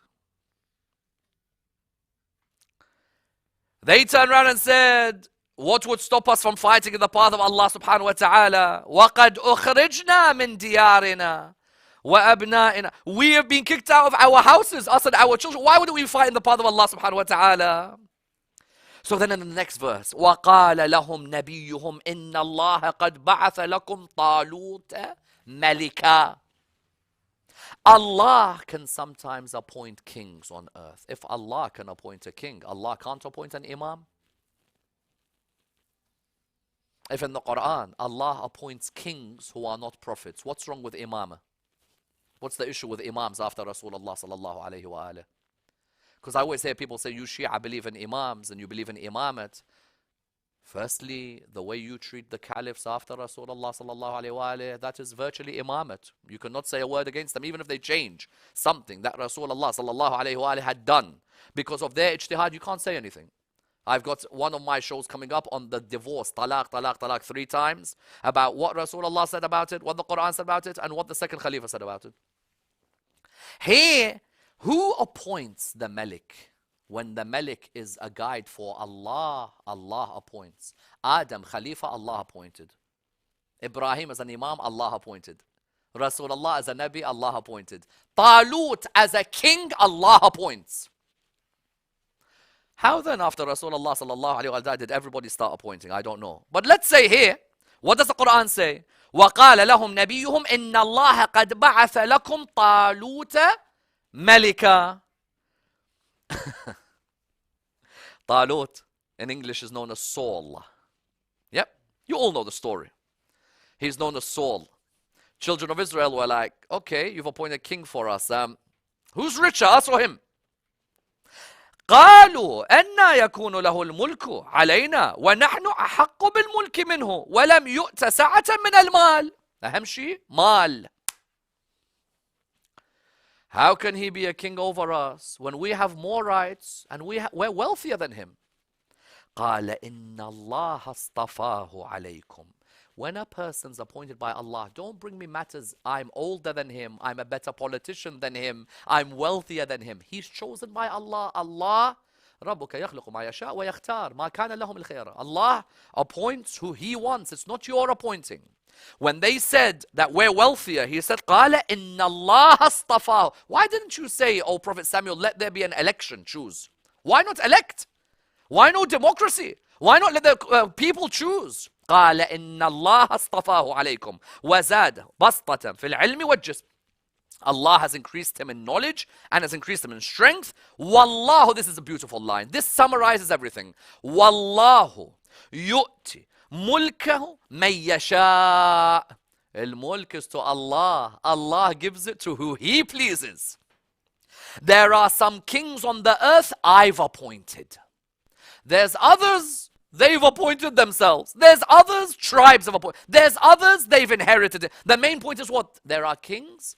They turned around and said, what would stop us from fighting in the path of Allah subhanahu wa ta'ala? وَقَدْ أُخْرِجْنَا مِنْ دِيَارِنَا وَأَبْنَائِنَا. We have been kicked out of our houses, us and our children. Why wouldn't we fight in the path of Allah subhanahu wa ta'ala? So then in the next verse, وَقَالَ لَهُمْ نَبِيُّهُمْ إِنَّ اللَّهَ قَدْ بَعَثَ لَكُمْ طَالُوتَ مَلِكًا. Allah can sometimes appoint kings on earth. If Allah can appoint a king, Allah can't appoint an imam? If in the Quran, Allah appoints kings who are not prophets, what's wrong with imamah? What's the issue with imams after Rasulullah sallallahu alayhi wa alayhi? Because I always hear people say, you Shia believe in imams and you believe in imamat. Firstly, the way you treat the caliphs after Rasulullah sallallahu alayhi wa alayhi, that is virtually imamat. You cannot say a word against them, even if they change something that Rasulullah sallallahu alayhi wa alayhi had done. Because of their ijtihad, you can't say anything. I've got one of my shows coming up on the divorce, talaq, talaq, talaq, 3 times, about what Rasulullah said about it, what the Quran said about it, and what the second Khalifa said about it. Here, who appoints the Malik? When the Malik is a guide for Allah, Allah appoints. Adam, Khalifa, Allah appointed. Ibrahim as an Imam, Allah appointed. Rasulullah as a Nabi, Allah appointed. Talut as a king, Allah appoints. How then after Rasulullah sallallahu alayhi wa sallam did everybody start appointing? I don't know. But let's say here, what does the Quran say? وَقَالَ لَهُمْ نَبِيُّهُمْ إِنَّ اللَّهَ قَدْ بَعَثَ لَكُمْ طَالُوتَ مَلِكًا. Talut in English is known as Saul. Yep, you all know the story. He's known as Saul. Children of Israel were like, okay, you've appointed a king for us. Who's richer, us or him? قالوا أَنَّا يَكُونُ لَهُ الْمُلْكُ عَلَيْنَا وَنَحْنُ أَحَقُّ بِالْمُلْكِ مِنْهُ وَلَمْ يُؤْتَ سَعَةً مِنَ الْمَالِ. أهم شيء مال. How can he be a king over us when we have more rights and we're wealthier than him? قال إن الله اصطفاه عليكم. When a person's appointed by Allah, don't bring me matters. I'm older than him. I'm a better politician than him. I'm wealthier than him. He's chosen by Allah. Allah ربك يخلق ما يشاء ويختار ما كان لهم الخير. Allah appoints who he wants. It's not your appointing. When they said that we're wealthier, he said, قال إن الله اصطفاه. Why didn't you say, oh Prophet Samuel, let there be an election, choose? Why not elect? Why no democracy? Why not let the people choose? قال إن الله اصطفاه عليكم وزاد بسطة في العلم والجسم. Allah has increased him in knowledge and has increased him in strength. Wallahu, this is a beautiful line. This summarizes everything. Wallahu yu'ti mulkahu man yasha. Al-mulk is to Allah. Allah gives it to who he pleases. There are some kings on the earth I've appointed. There's others they've appointed themselves. There's others tribes have appointed. There's others they've inherited it. The main point is what? There are kings.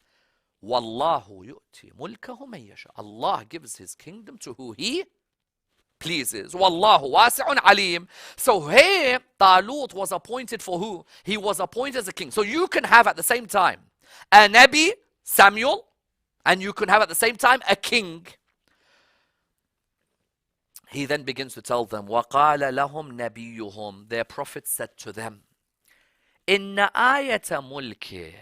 Wallahu yu'ti mulkahu man yasha. Allah gives his kingdom to who he pleases. Wallahu wasi'un alim. So here, Talut was appointed for who? He was appointed as a king. So you can have at the same time a Nabi, Samuel, and you can have at the same time a king. He then begins to tell them, وَقَالَ لَهُمْ نَبِيُّهُمْ. Their prophet said to them, إِنَّ آيَةَ مُلْكِهِ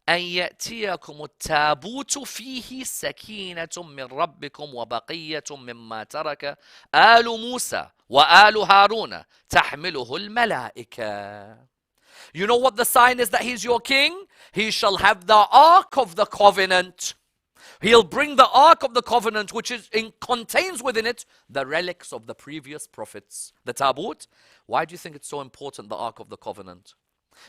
أن يأتيكم التابوت فيه سكينة من ربكم وبقية مما ترك آل موسى وآل هارون تحمله الملائكة. You know what the sign is that he's your king? He shall have the Ark of the Covenant. He'll bring the Ark of the Covenant, which contains within it the relics of the previous prophets. The Tabut. Why do you think it's so important, the Ark of the Covenant?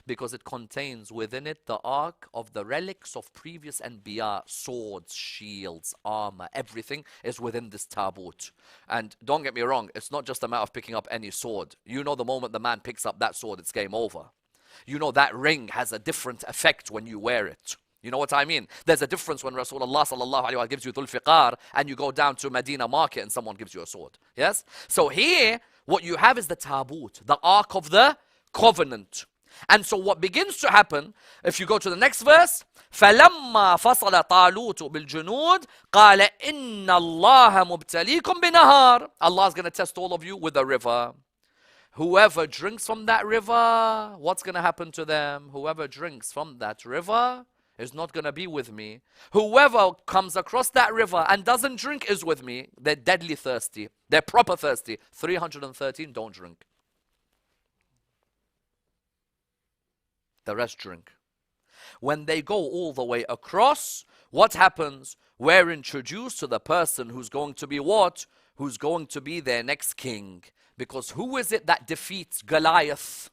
Because it contains within it the Ark of the relics of previous Anbiya. Swords, shields, armor, everything is within this Tabut. And don't get me wrong, it's not just a matter of picking up any sword. You know the moment the man picks up that sword, it's game over. You know that ring has a different effect when you wear it. You know what I mean? There's a difference when Rasulullah sallallahu alaihi wasallam gives you Dhul Fiqar and you go down to Medina market and someone gives you a sword. Yes? So here, what you have is the Tabut, the Ark of the Covenant. And so what begins to happen, if you go to the next verse, فَلَمَّا فَصَلَ طَالُوتُ بِالْجُنُودِ قَالَ إِنَّ اللَّهَ مُبْتَلِيكُمْ بِنَهَارٍ. Allah is going to test all of you with a river. Whoever drinks from that river, what's going to happen to them? Whoever drinks from that river is not going to be with me. Whoever comes across that river and doesn't drink is with me. They're deadly thirsty. They're proper thirsty. 313 don't drink. The rest drink. When they go all the way across, what happens? We're introduced to the person who's going to be what? Who's going to be their next king. Because who is it that defeats Goliath?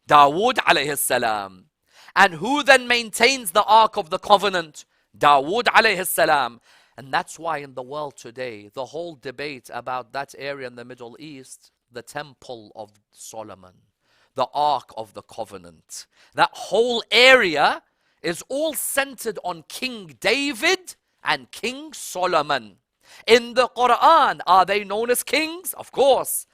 Dawood alayhi salam. And who then maintains the Ark of the Covenant? Dawood alayhi salam. And that's why in the world today, the whole debate about that area in the Middle East, the Temple of Solomon, the Ark of the Covenant, that whole area is all centered on King David and King Solomon. In the Quran, are they known as kings? Of course.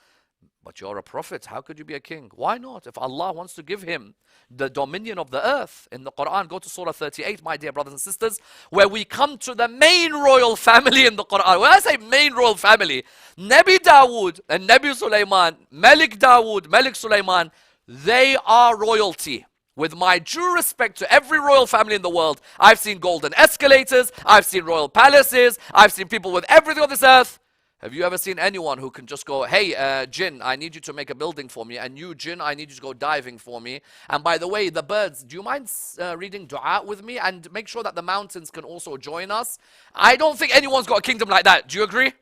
But you're a prophet. How could you be a king? Why not? If Allah wants to give him the dominion of the earth. In the Quran, go to Surah 38, my dear brothers and sisters, where we come to the main royal family in the Quran. When I say main royal family, Nabi Dawood and Nabi Sulaiman, Malik Dawood, Malik Sulaiman, they are royalty. With my due respect to every royal family in the world, I've seen golden escalators, I've seen royal palaces, I've seen people with everything on this earth. Have you ever seen anyone who can just go, hey, Jinn, I need you to make a building for me, and you, Jinn, I need you to go diving for me. And by the way, the birds, do you mind reading dua with me? And make sure that the mountains can also join us. I don't think anyone's got a kingdom like that. Do you agree?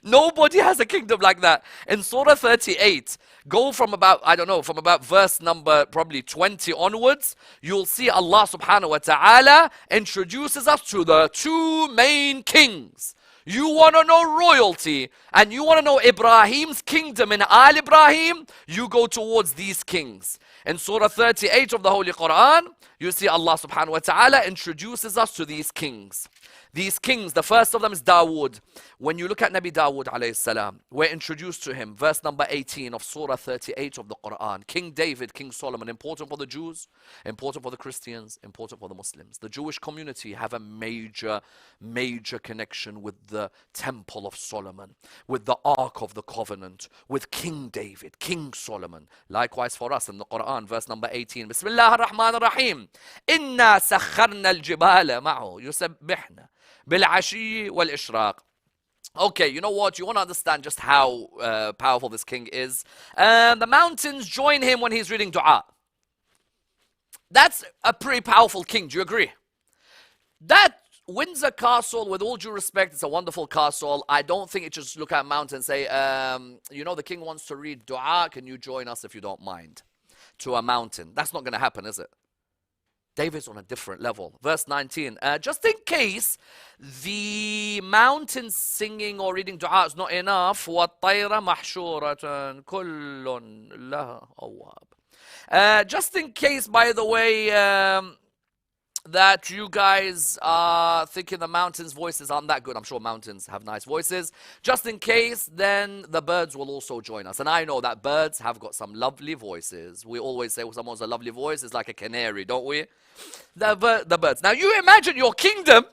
Nobody has a kingdom like that. In Surah 38, go from about, I don't know, from about verse number probably 20 onwards, you'll see Allah subhanahu wa ta'ala introduces us to the two main kings. You want to know royalty and you want to know Ibrahim's kingdom in Al Ibrahim, you go towards these kings. In Surah 38 of the Holy Quran, you see Allah subhanahu wa ta'ala introduces us to these kings. These kings, the first of them is Dawood. When you look at Nabi Dawood alayhi salam, we're introduced to him. Verse number 18 of Surah 38 of the Quran. King David, King Solomon, important for the Jews, important for the Christians, important for the Muslims. The Jewish community have a major connection with the Temple of Solomon, with the Ark of the Covenant, with King David, King Solomon. Likewise for us in the Quran, verse number 18. Bismillah ar-Rahman ar-Rahim. Inna sakharna al-jibala ma'u yusabbihna bil-ashi wal-ishraq. Okay, you know what? You want to understand just how powerful this king is. The mountains join him when he's reading dua. That's a pretty powerful king. Do you agree? That Windsor Castle, with all due respect, it's a wonderful castle. I don't think it just look at a mountain and say, you know, the king wants to read dua. Can you join us if you don't mind? To a mountain. That's not going to happen, is it? David's on a different level. Verse 19, just in case the mountains singing or reading dua is not enough, وَالطَّيْرَ مَحْشُورَةً كُلٌّ لَهَا أَوَّابٌ. Just in case, by the way, that you guys are thinking the mountains' voices aren't that good. I'm sure mountains have nice voices. Just in case, then the birds will also join us. And I know that birds have got some lovely voices. We always say someone's a lovely voice is like a canary, don't we? The birds. Now you imagine your kingdom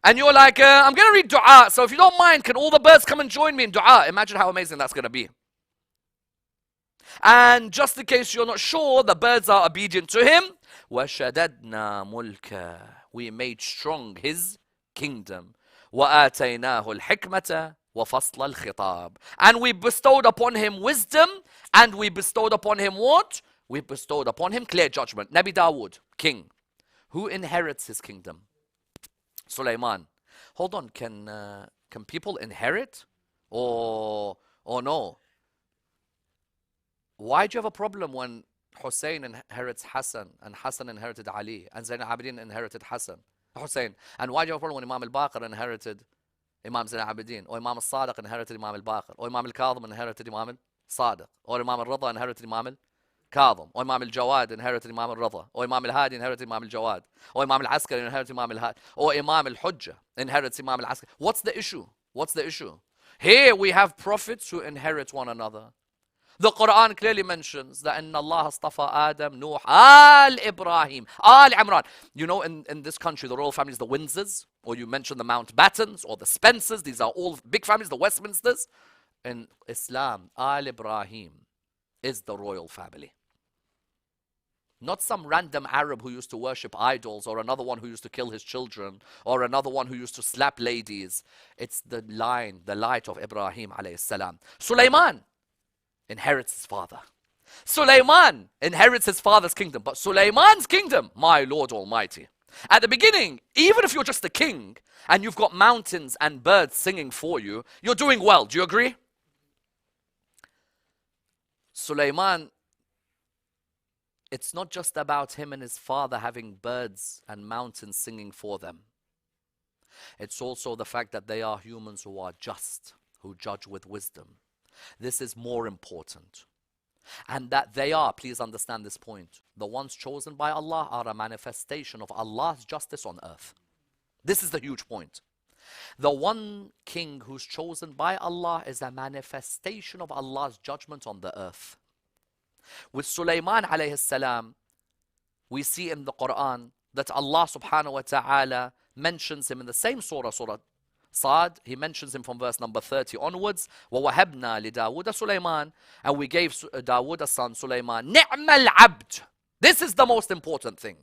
and you're like, I'm going to read dua. So if you don't mind, can all the birds come and join me in dua? Imagine how amazing that's going to be. And just in case you're not sure, the birds are obedient to him. وَشَدَدْنَا مُلْكَ. We made strong his kingdom. وَآتَيْنَاهُ الْحِكْمَةَ وَفَصْلَ الْخِطَابِ. And we bestowed upon him wisdom, and we bestowed upon him what? We bestowed upon him clear judgment. Nabi Dawood, king. Who inherits his kingdom? Sulaiman. Hold on, can people inherit? Or no? Why do you have a problem when Hussein inherits Hassan, and Hassan inherited Ali, and Zayn al-Abidin inherited Hussein? And why do you have a problem when Imam al-Baqir inherited Imam Zayn al-Abidin, or Imam al-Sadiq inherited Imam al-Baqir, or Imam al-Kadhim inherited Imam al-Sadiq, or Imam al-Rida inherited Imam al-Kadhim, or Imam al-Jawad inherited Imam al-Rida, or Imam al-Hadi inherited Imam al-Jawad, or Imam al-Askari inherited Imam al-Hadi, or Imam al-Hujjah inherits Imam al-Askari? What's the issue? What's the issue? Here we have prophets who inherit one another. The Quran clearly mentions that in Allah astafa Adam, Nuh, Al Ibrahim, Al Imran. You know, in this country, the royal families, the Windsors, or you mention the Mountbattens, or the Spencers, these are all big families, the Westminsters. In Islam, Al Ibrahim is the royal family. Not some random Arab who used to worship idols, or another one who used to kill his children, or another one who used to slap ladies. It's the line, the light of Ibrahim alayhi salam. Sulaiman inherits his father. Sulaiman inherits his father's kingdom. But Sulaiman's kingdom, my Lord Almighty. At the beginning, even if you're just a king, and you've got mountains and birds singing for you, you're doing well. Do you agree? Sulaiman, it's not just about him and his father having birds and mountains singing for them. It's also the fact that they are humans who are just, who judge with wisdom. This is more important. And that they are, please understand this point, the ones chosen by Allah are a manifestation of Allah's justice on earth. This is the huge point. The one king who's chosen by Allah is a manifestation of Allah's judgment on the earth. With Sulaiman alayhi salam, we see in the Quran that Allah subhanahu wa ta'ala mentions him in the same surah, Surah Sa'd. He mentions him from verse number 30 onwards. وَوَهَبْنَا لِدَاوُدَ سُلَيْمَانَ, and we gave Dawood a son, Sulaiman. نِعْمَ الْعَبْدِ. This is the most important thing.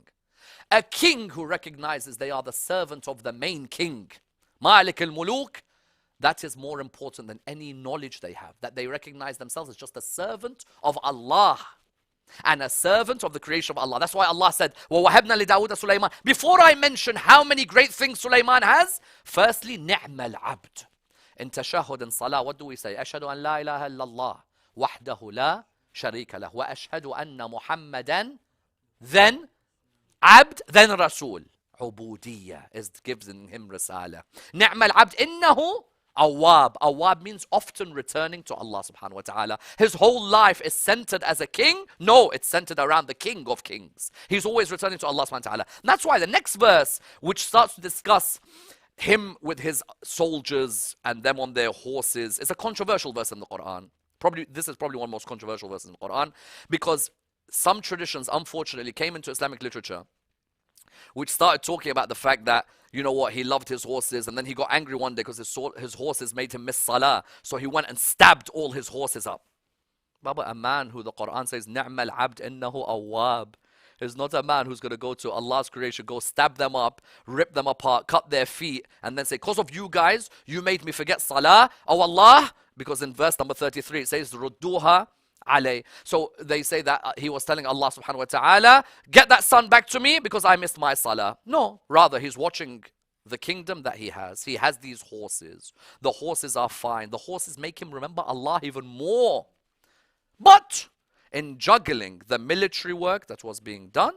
A king who recognizes they are the servant of the main king, Malik al-Muluk, that is more important than any knowledge they have. That they recognize themselves as just a servant of Allah and a servant of the creation of Allah. That's why Allah said, وَوَهَبْنَا لِدَاوُدَ سُلَيْمَانَ. Before I mention how many great things Sulaiman has, firstly, نِعْمَ الْعَبْدِ. In tashahhud and salah, what do we say? أشهد أن لا إله إلا الله وحده لا شريك له وأشهد أن محمدا, then عبد, then Rasul. عبودية is giving him risala. نعم العبد إنه Awwab. Awwab means often returning to Allah subhanahu wa ta'ala. His whole life is centered as a king. No, it's centered around the King of Kings. He's always returning to Allah subhanahu wa ta'ala. And that's why the next verse, which starts to discuss him with his soldiers and them on their horses, is a controversial verse in the Quran. This is probably one of the most controversial verses in the Quran, because some traditions, unfortunately, came into Islamic literature which started talking about the fact that, you know what, he loved his horses, and then he got angry one day because his horses made him miss salah. So he went and stabbed all his horses up. Baba, a man who the Quran says, نِعْمَ الْعَبْدِ إِنَّهُ أَوَّابٌ, is not a man who's going to go to Allah's creation, go stab them up, rip them apart, cut their feet, and then say, because of you guys, you made me forget salah. Oh Allah, because in verse number 33 it says, رُدُّوهَا علي. So they say that he was telling Allah subhanahu wa ta'ala, get that son back to me because I missed my salah. No, rather he's watching the kingdom that he has. He has these horses. The horses are fine. The horses make him remember Allah even more. But in juggling the military work that was being done,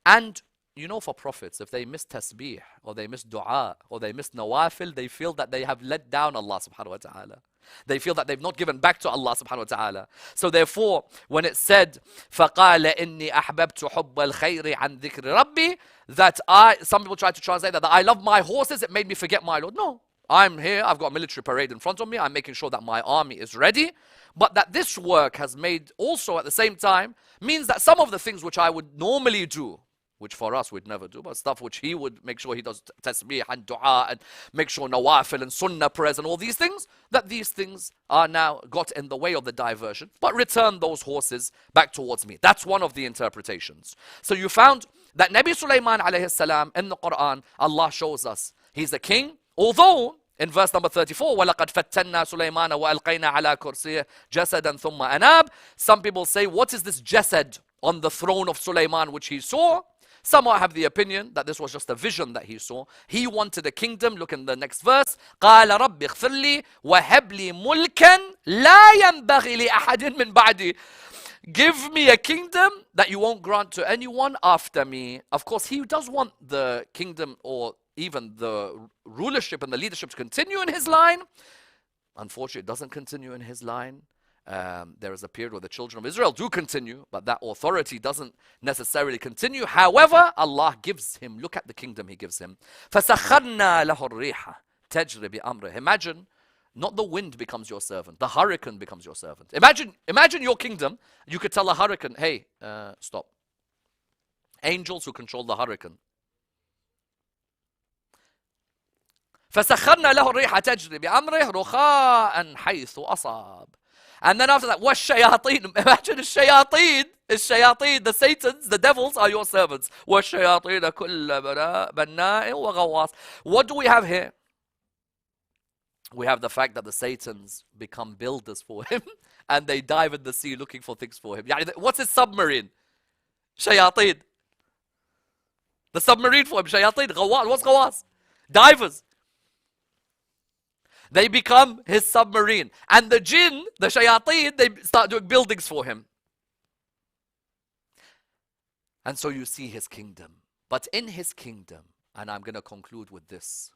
and you know, for prophets, if they miss tasbih, or they miss dua, or they miss nawafil, they feel that they have let down Allah subhanahu wa ta'ala. They feel that they've not given back to Allah subhanahu wa ta'ala. So therefore, when it said, فَقَالَ إِنِّي أَحْبَبْتُ حُبَّ الْخَيْرِ عَنْ ذِكْرِ رَبِّي, that some people try to translate that I love my horses, it made me forget my Lord. No, I'm here, I've got a military parade in front of me, I'm making sure that my army is ready. But that this work has made also at the same time, means that some of the things which I would normally do, which for us we'd never do, but stuff which he would make sure he does tasbih and dua and make sure nawafil and sunnah prayers and all these things, that these things are now got in the way of the diversion, but return those horses back towards me. That's one of the interpretations. So you found that Nabi Sulaiman alayhi salam in the Quran, Allah shows us he's a king, although in verse number 34, وَلَقَدْ فَتَّنَّا سُلَيْمَانَ وَأَلْقَيْنَا عَلَى كُرْسِيِّهِ جَسَدًا ثُمَّ أَنَابَ. Some people say, what is this jasad on the throne of Sulaiman which he saw? Some have the opinion that this was just a vision that he saw. He wanted a kingdom. Look in the next verse. قَالَ رَبِّ اغْفِرْ لِي وَهَبْ لِي مُلْكًا لَا يَنْبَغِي لِأَحَدٍ مِّن بَعْدِي. Give me a kingdom that you won't grant to anyone after me. Of course, he does want the kingdom or even the rulership and the leadership to continue in his line. Unfortunately, it doesn't continue in his line. There is a period where the children of Israel do continue, but that authority doesn't necessarily continue. However, Allah gives him, look at the kingdom he gives him. فَسَخَّرْنَا لَهُ الرِّيحَ تَجْرِي بِأَمْرِهِ. Imagine, not the wind becomes your servant, the hurricane becomes your servant. Imagine your kingdom, you could tell a hurricane, hey, stop. Angels who control the hurricane. فَسَخَّرْنَا لَهُ الرِّيحَ تَجْرِي بِأَمْرِهِ رُخَاءً حَيْثُ أَصَابَ. And then after that, وَالشَّيَاطِينَ. Imagine the shayateen, the Satans, the devils are your servants. وَالشَّيَاطِينَ كُلَّ بَنَّاءٍ وَغَوَّاصٍ. What do we have here? We have the fact that the Satans become builders for him and they dive in the sea looking for things for him. What's his submarine? Shayateen. The submarine for him, shayateen. Ghawas. What's ghawas? Divers. They become his submarine. And the jinn, the shayateen, they start doing buildings for him. And so you see his kingdom. But in his kingdom, and I'm going to conclude with this,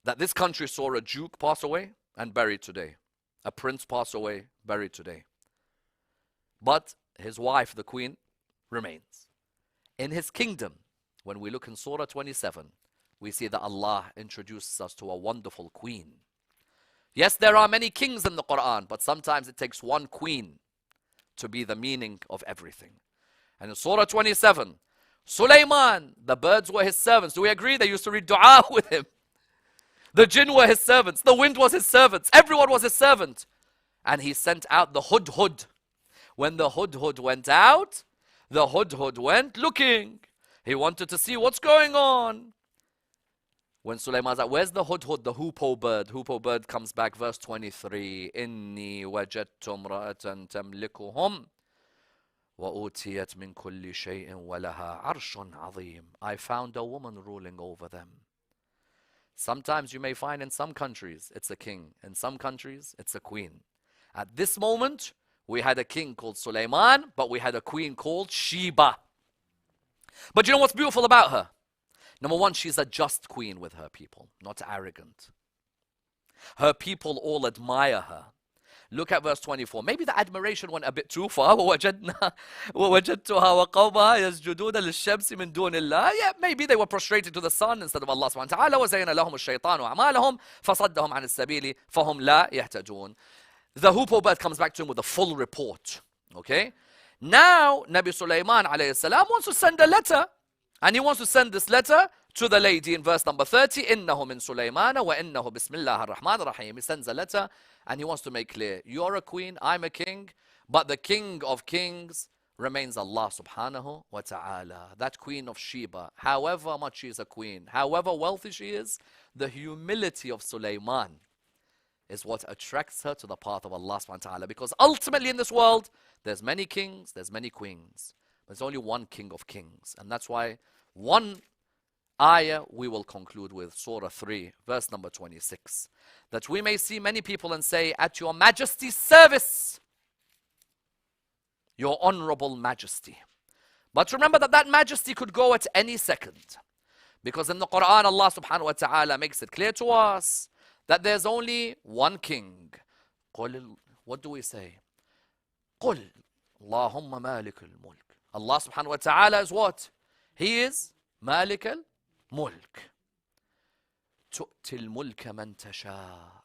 that this country saw a duke pass away and buried today. A prince pass away, buried today. But his wife, the queen, remains. In his kingdom, when we look in Surah 27, we see that Allah introduces us to a wonderful queen. Yes, there are many kings in the Quran, but sometimes it takes one queen to be the meaning of everything. And in Surah 27, Sulaiman, the birds were his servants. Do we agree? They used to read dua with him. The jinn were his servants. The wind was his servants. Everyone was his servant. And he sent out the hudhud. When the hudhud went out, the hudhud went looking. He wanted to see what's going on. When Sulaiman was like, where's the hudhud, the hoopoe bird? Hoopoe bird comes back, verse 23. Inni wajadtu imra'atan tamlikuhum wa utiyat min kulli shay'in wa laha arshun azim. I found a woman ruling over them. Sometimes you may find in some countries it's a king. In some countries it's a queen. At this moment, we had a king called Sulaiman, but we had a queen called Sheba. But you know what's beautiful about her? Number one, she's a just queen with her people, not arrogant. Her people all admire her. Look at verse 24. Maybe the admiration went a bit too far. وَوَجَدْتُهَا وَقَوْمَهَا يَسْجُدُونَ لِلشَّمْسِ مِن دُونِ اللَّهِ. Yeah, maybe they were prostrated to the sun instead of Allah subhanahu wa ta'ala. وَزَيَّنَ لَهُمُ الشَّيْطَانُ أَعْمَالَهُمْ فَصَدَّهُمْ عَنِ السَّبِيلِ فَهُمْ لَا يَهْتَدُونَ. The hoopoe bird comes back to him with a full report. Okay? Now, Nabi Sulaiman alayhi salam wants to send a letter. And he wants to send this letter to the lady in verse number 30. إِنَّهُ مِن سُلَيْمَانَ وَإِنَّهُ بِسْمِ اللَّهِ الرَّحْمَنِ الرَّحِيمِ. He sends a letter and he wants to make clear, you're a queen, I'm a king, but the king of kings remains Allah subhanahu wa ta'ala. That queen of Sheba, however much she is a queen, however wealthy she is, the humility of Sulaiman is what attracts her to the path of Allah subhanahu wa ta'ala. Because ultimately in this world, there's many kings, there's many queens. There's only one king of kings. And that's why one ayah we will conclude with, Surah 3, verse number 26. That we may see many people and say, at your majesty's service, your honorable majesty. But remember that that majesty could go at any second. Because in the Quran, Allah subhanahu wa ta'ala makes it clear to us that there's only one king. What do we say? قُلْ اللَّهُمَّ مَالِكَ الْمُلْكِ. Allah subhanahu wa ta'ala is what? He is Malik al-Mulk. تُؤْتِ الْمُلْكَ مَنْ تَشَاءُ.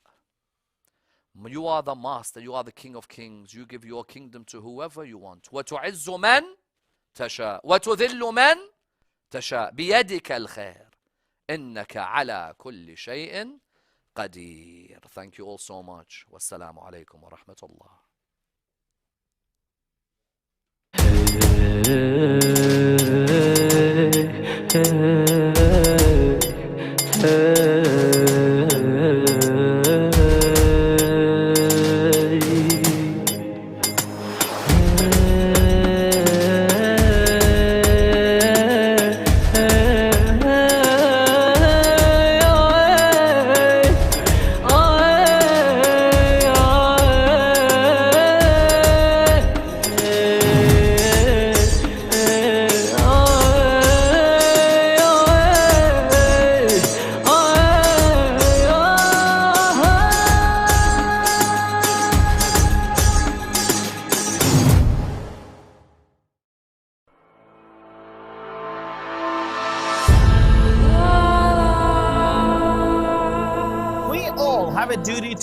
You are the master, you are the king of kings. You give your kingdom to whoever you want. وَتُعِزُّ مَنْ تَشَاءُ وَتُذِلُّ مَنْ تَشَاءُ بِيَدِكَ الْخَيْرُ إِنَّكَ عَلَى كُلِّ شَيْءٍ قَدِيرٌ. Thank you all so much. Wassalamu alaikum wa rahmatullah.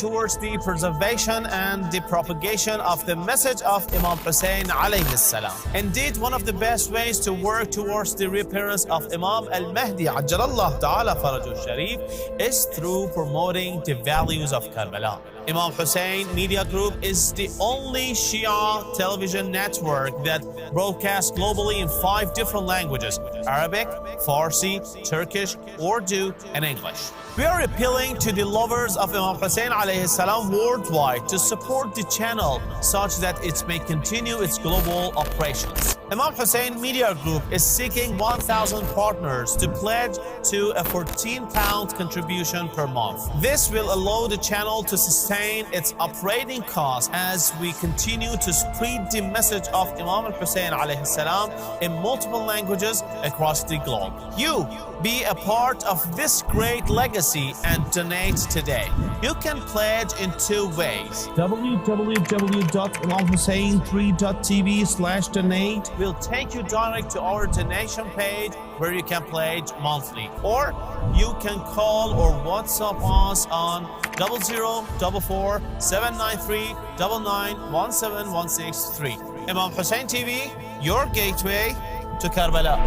Towards the preservation and the propagation of the message of Imam Hussein alayhi salam. Indeed, one of the best ways to work towards the reappearance of Imam al-Mahdi ajjalallahu ta'ala farajul sharif is through promoting the values of Karbala. Imam Hussein Media Group is the only Shia television network that broadcasts globally in 5 different languages: Arabic, Farsi, Turkish, Urdu, and English. We are appealing to the lovers of Imam Hussein alayhi salam worldwide to support the channel such that it may continue its global operations. Imam Hussein Media Group is seeking 1,000 partners to pledge to a £14 contribution per month. This will allow the channel to sustain its operating costs as we continue to spread the message of Imam Hussein alayhi salam in multiple languages across the globe. You be a part of this great legacy and donate today. You can pledge in 2 ways. www.imamhussein3.tv/donate will take you direct to our donation page where you can pledge monthly. Or you can call or WhatsApp us on 0044 793 9917163. Imam Hussein TV, your gateway to Karbala.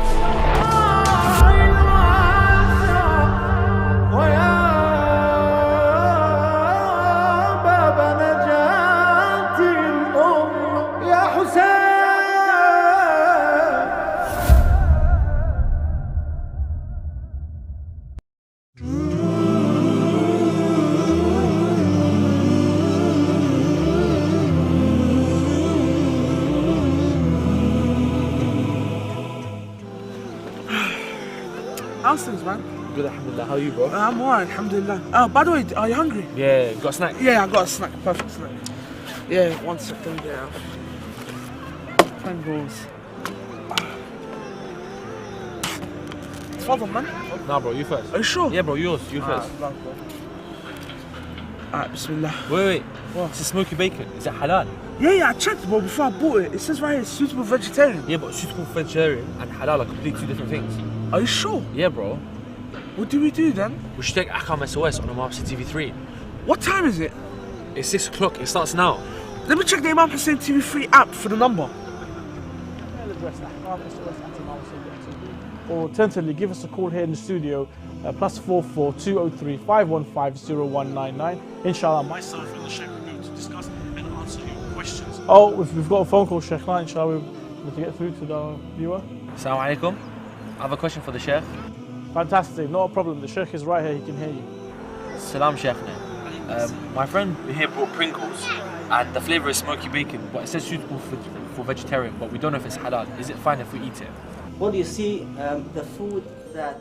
How's things, man? Good, alhamdulillah. How are you, bro? I'm alright, alhamdulillah. By the way, are you hungry? Yeah, you got a snack? Yeah, I got a snack, perfect snack. Yeah, 1 second, yeah. $10. It's fun, man. Nah, bro, you first. Are you sure? Yeah, bro, yours. You first. Alright, bismillah. Wait. What? It's a smoky bacon. Is it halal? Yeah, I checked, bro, before I bought it. It says right here, suitable vegetarian. Yeah, but suitable vegetarian and halal are completely 2 different things. Are you sure? Yeah, bro. What do we do then? We should take Akam SOS on Imam Hussein TV 3. What time is it? It's 6 o'clock. It starts now. Let me check the Imam Hussein TV 3 app for the number. Or alternatively, give us a call here in the studio, +44 203 515 0199. Inshallah, myself and the Sheikh are going to discuss and answer your questions. Oh, we've got a phone call, Sheikh. Now, inshallah, we to get through to the viewer. Assalamu alaikum. I have a question for the Sheikh. Fantastic, not a problem. The Sheikh is right here, he can hear you. Salam, Sheikhna. My friend here brought Pringles, and the flavour is smoky bacon, but it says suitable for vegetarian, but we don't know if it's halal. Is it fine if we eat it? Well, you see, the food that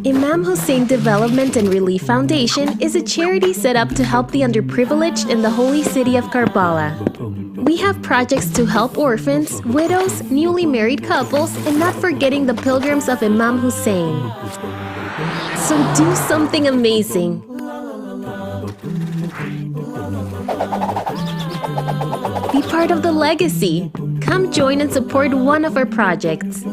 Imam Hussein Development and Relief Foundation is a charity set up to help the underprivileged in the holy city of Karbala. We have projects to help orphans, widows, newly married couples, and not forgetting the pilgrims of Imam Hussein. So do something amazing. Be part of the legacy. Come join and support one of our projects.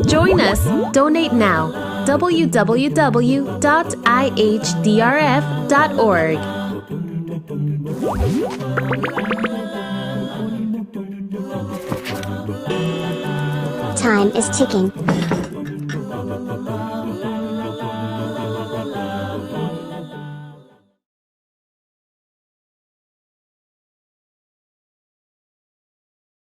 Join us. Donate now. www.ihdrf.org. Time is ticking.